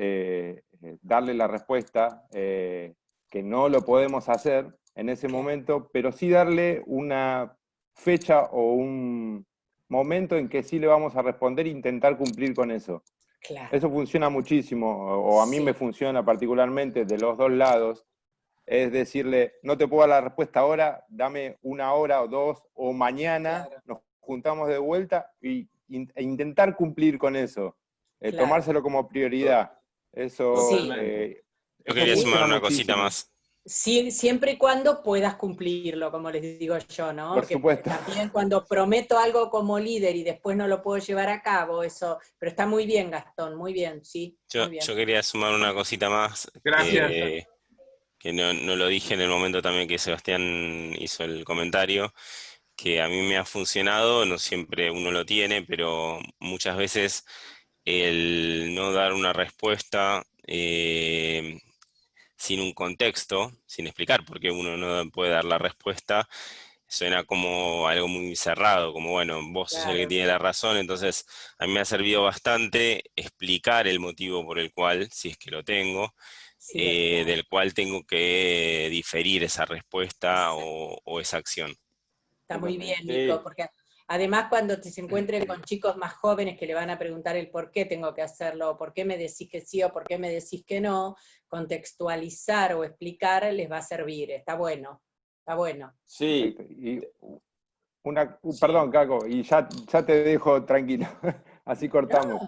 darle la respuesta, que no lo podemos hacer en ese momento, pero sí darle una fecha o un momento en que sí le vamos a responder e intentar cumplir con eso. Claro. Eso funciona muchísimo, o a mí me funciona particularmente de los dos lados. Es decirle, no te puedo dar la respuesta ahora, dame 1 hora o 2, o mañana nos juntamos de vuelta e intentar cumplir con eso. Tomárselo como prioridad. Eso, yo quería sumar una cosita más. Sí, siempre y cuando puedas cumplirlo, como les digo yo, ¿no? Por supuesto. También cuando prometo algo como líder y después no lo puedo llevar a cabo, eso. Pero está muy bien, Gastón, muy bien, sí. Yo quería sumar una cosita más. Gracias. Que no lo dije en el momento también que Sebastián hizo el comentario, que a mí me ha funcionado, no siempre uno lo tiene, pero muchas veces el no dar una respuesta sin un contexto, sin explicar por qué uno no puede dar la respuesta, suena como algo muy cerrado, como bueno, vos sos el que tiene la razón. Entonces a mí me ha servido bastante explicar el motivo por el cual, si es que lo tengo, del cual tengo que diferir esa respuesta o esa acción. Está muy bien, Nico, porque además cuando se encuentren con chicos más jóvenes que le van a preguntar el por qué tengo que hacerlo, o por qué me decís que sí, o por qué me decís que no, contextualizar o explicar les va a servir, está bueno, está bueno. Sí. Perdón, Caco, y ya te dejo tranquilo, así cortamos.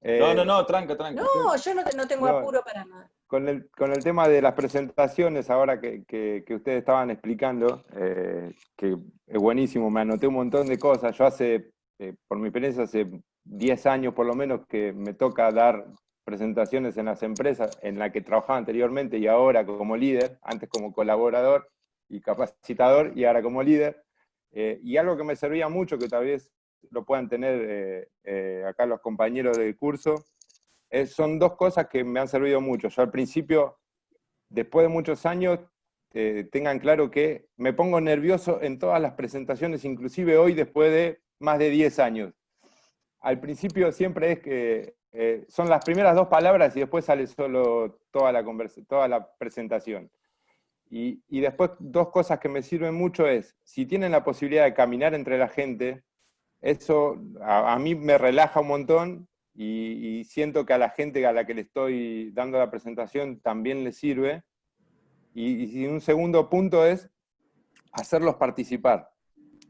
No, tranca. No, yo no tengo apuro para nada. Con el tema de las presentaciones, ahora que ustedes estaban explicando, que es buenísimo, me anoté un montón de cosas. Yo por mi experiencia, hace 10 años por lo menos que me toca dar presentaciones en las empresas en las que trabajaba anteriormente y ahora como líder, antes como colaborador y capacitador y ahora como líder. Y algo que me servía mucho, que tal vez lo puedan tener acá los compañeros del curso, son 2 cosas que me han servido mucho. Yo al principio, después de muchos años, tengan claro que me pongo nervioso en todas las presentaciones, inclusive hoy después de más de 10 años. Al principio siempre es que son las primeras 2 palabras y después sale solo toda la presentación. Y después 2 cosas que me sirven mucho es, si tienen la posibilidad de caminar entre la gente, eso a mí me relaja un montón. Y siento que a la gente a la que le estoy dando la presentación también le sirve. Y un segundo punto es hacerlos participar.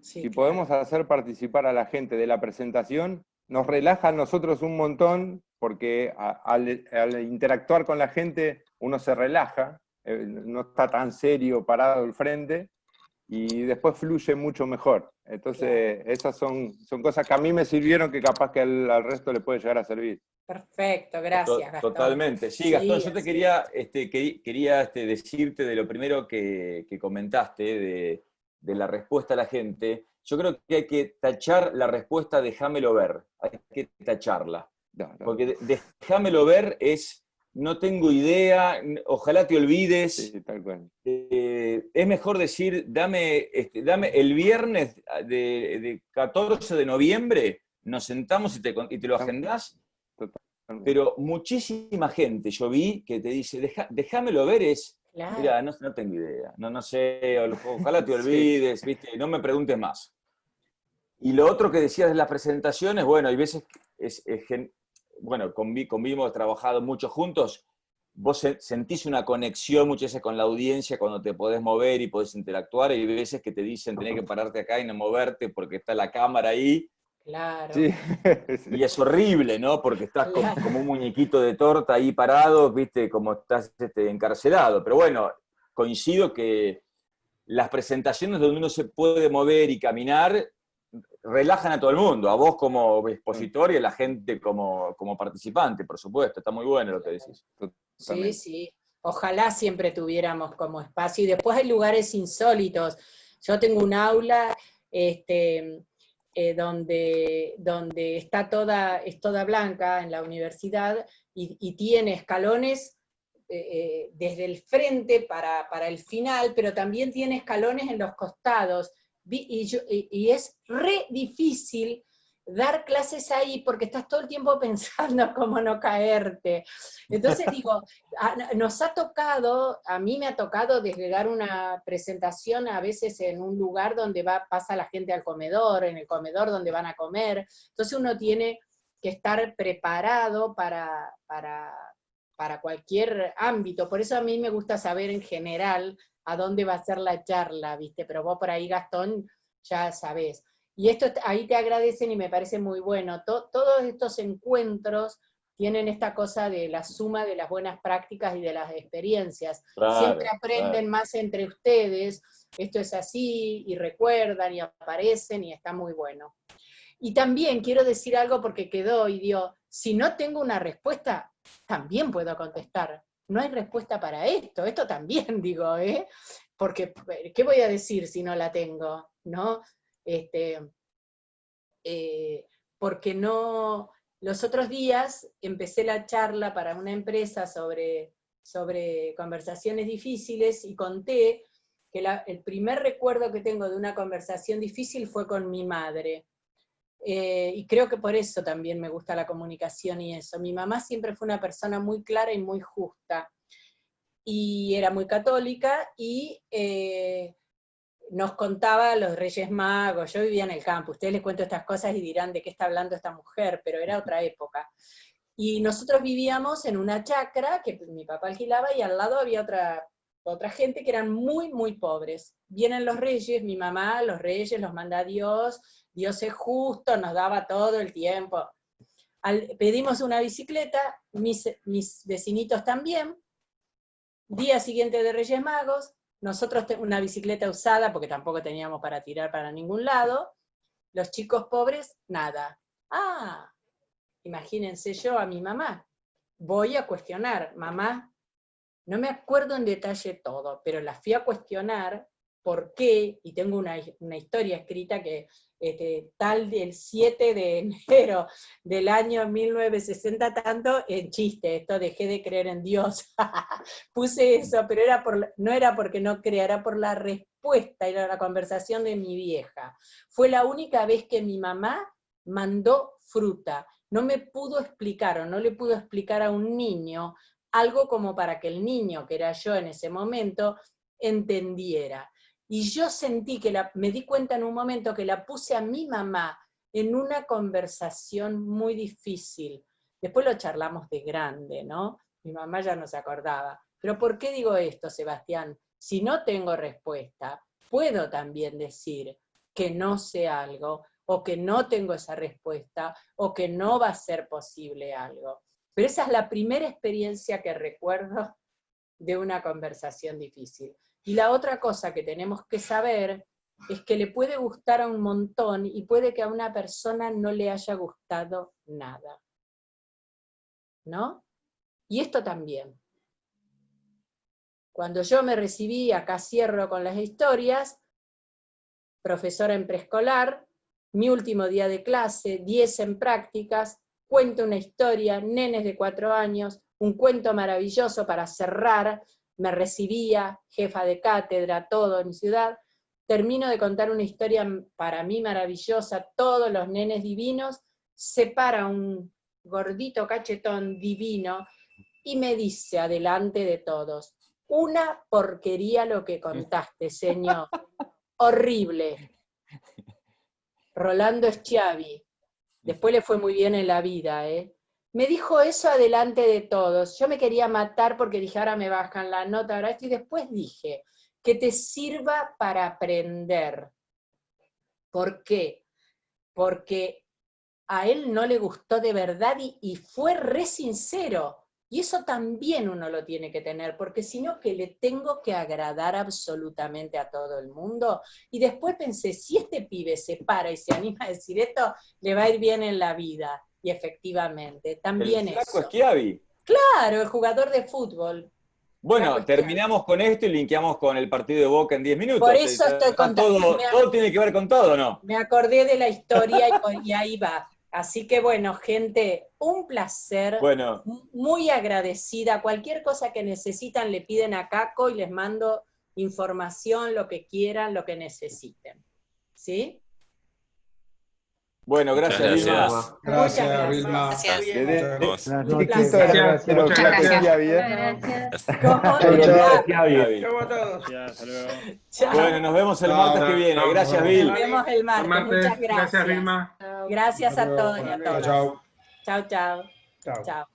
Si podemos hacer participar a la gente de la presentación, nos relaja a nosotros un montón, porque al interactuar con la gente uno se relaja, no está tan serio parado al frente, y después fluye mucho mejor. Entonces, esas son cosas que a mí me sirvieron, que capaz que al resto le puede llegar a servir. Perfecto, gracias, Gastón. Totalmente. Sí, Gastón, yo te quería decirte de lo primero que comentaste, de la respuesta a la gente. Yo creo que hay que tachar la respuesta déjamelo ver, hay que tacharla. Porque déjamelo ver es... No tengo idea, ojalá te olvides. Sí, tal cual. Es mejor decir, dame el viernes de 14 de noviembre, nos sentamos y te lo agendás. Totalmente. Pero muchísima gente yo vi que te dice, déjamelo ver, mira, no tengo idea, no sé, ojalá te olvides, sí. ¿Viste? No me preguntes más. Y lo otro que decías de las presentaciones, bueno, hay veces bueno, convivimos, trabajado mucho juntos, vos sentís una conexión muchas veces con la audiencia cuando te podés mover y podés interactuar, y hay veces que te dicen tenés que pararte acá y no moverte porque está la cámara ahí. Claro. Sí. Y es horrible, ¿no? Porque estás como un muñequito de torta ahí parado, viste, como estás encarcelado. Pero bueno, coincido que las presentaciones donde uno se puede mover y caminar relajan a todo el mundo, a vos como expositor y a la gente como participante, por supuesto. Está muy bueno lo que decís. Sí. Ojalá siempre tuviéramos como espacio. Y después hay lugares insólitos. Yo tengo un aula donde es toda blanca en la universidad, y tiene escalones desde el frente para el final, pero también tiene escalones en los costados, y es re difícil dar clases ahí porque estás todo el tiempo pensando cómo no caerte. Entonces digo, nos ha tocado, a mí me ha tocado desde dar una presentación a veces en un lugar donde pasa la gente al comedor, en el comedor donde van a comer, entonces uno tiene que estar preparado para cualquier ámbito, por eso a mí me gusta saber en general a dónde va a ser la charla, ¿viste? Pero vos por ahí, Gastón, ya sabés. Y esto ahí te agradecen y me parece muy bueno. Todos estos encuentros tienen esta cosa de la suma de las buenas prácticas y de las experiencias. Claro, siempre aprenden más entre ustedes, esto es así, y recuerdan y aparecen, y está muy bueno. Y también quiero decir algo porque quedó y dio, si no tengo una respuesta, también puedo contestar. No hay respuesta para esto también digo, porque ¿qué voy a decir si no la tengo? ¿No? Porque no, los otros días empecé la charla para una empresa sobre conversaciones difíciles y conté que el primer recuerdo que tengo de una conversación difícil fue con mi madre. Y creo que por eso también me gusta la comunicación y eso. Mi mamá siempre fue una persona muy clara y muy justa, y era muy católica, y nos contaba los Reyes Magos. Yo vivía en el campo, ustedes les cuento estas cosas y dirán de qué está hablando esta mujer, pero era otra época. Y nosotros vivíamos en una chacra que mi papá alquilaba, y al lado había otra gente que eran muy, muy pobres. Vienen los reyes, mi mamá, los reyes los manda Dios, Dios es justo, nos daba todo el tiempo. Pedimos una bicicleta, mis vecinitos también. Día siguiente de Reyes Magos, nosotros una bicicleta usada, porque tampoco teníamos para tirar para ningún lado. Los chicos pobres, nada. Imagínense yo a mi mamá. Voy a cuestionar, mamá, no me acuerdo en detalle todo, pero la fui a cuestionar por qué, y tengo una historia escrita que tal del 7 de enero del año 1960 tanto, en chiste, esto dejé de creer en Dios, puse eso, pero no era porque no crea, era por la respuesta, era la conversación de mi vieja. Fue la única vez que mi mamá mandó fruta, no me pudo explicar, o no le pudo explicar a un niño algo como para que el niño, que era yo en ese momento, entendiera. Y yo sentí me di cuenta en un momento que la puse a mi mamá en una conversación muy difícil. Después lo charlamos de grande, ¿no? Mi mamá ya no se acordaba. Pero ¿por qué digo esto, Sebastián? Si no tengo respuesta, puedo también decir que no sé algo, o que no tengo esa respuesta, o que no va a ser posible algo. Pero esa es la primera experiencia que recuerdo de una conversación difícil. Y la otra cosa que tenemos que saber es que le puede gustar a un montón y puede que a una persona no le haya gustado nada. ¿No? Y esto también. Cuando yo me recibí, acá cierro con las historias, profesora en preescolar, mi último día de clase, 10 en prácticas, cuento una historia, nenes de 4 años, un cuento maravilloso para cerrar, me recibía, jefa de cátedra, todo en mi ciudad, termino de contar una historia para mí maravillosa, todos los nenes divinos, se para un gordito cachetón divino y me dice adelante de todos, una porquería lo que contaste, señor, horrible. Rolando Schiavi, después le fue muy bien en la vida, me dijo eso adelante de todos. Yo me quería matar porque dije, ahora me bajan la nota, ahora esto, y después dije, que te sirva para aprender. ¿Por qué? Porque a él no le gustó de verdad y fue re sincero. Y eso también uno lo tiene que tener, porque si no, que le tengo que agradar absolutamente a todo el mundo. Y después pensé, si este pibe se para y se anima a decir esto, le va a ir bien en la vida. Y efectivamente, también ¿El flaco eso. Schiavi? Claro, el jugador de fútbol. Bueno, terminamos con esto y linkeamos con el partido de Boca en 10 minutos. Por eso estoy contando. Todo tiene que ver con todo, ¿no? Me acordé de la historia y ahí va. Así que bueno, gente, un placer. Bueno. Muy agradecida. Cualquier cosa que necesitan le piden a Caco y les mando información, lo que quieran, lo que necesiten. ¿Sí? Bueno, gracias, Vilma. Gracias, Vilma. Gracias. Bueno, nos vemos el martes que viene. Gracias, Vil. Nos vemos el martes. Muchas gracias. Gracias, Vilma. Gracias a todos y a todas. Chao. Chao, chao. Chao. Chao.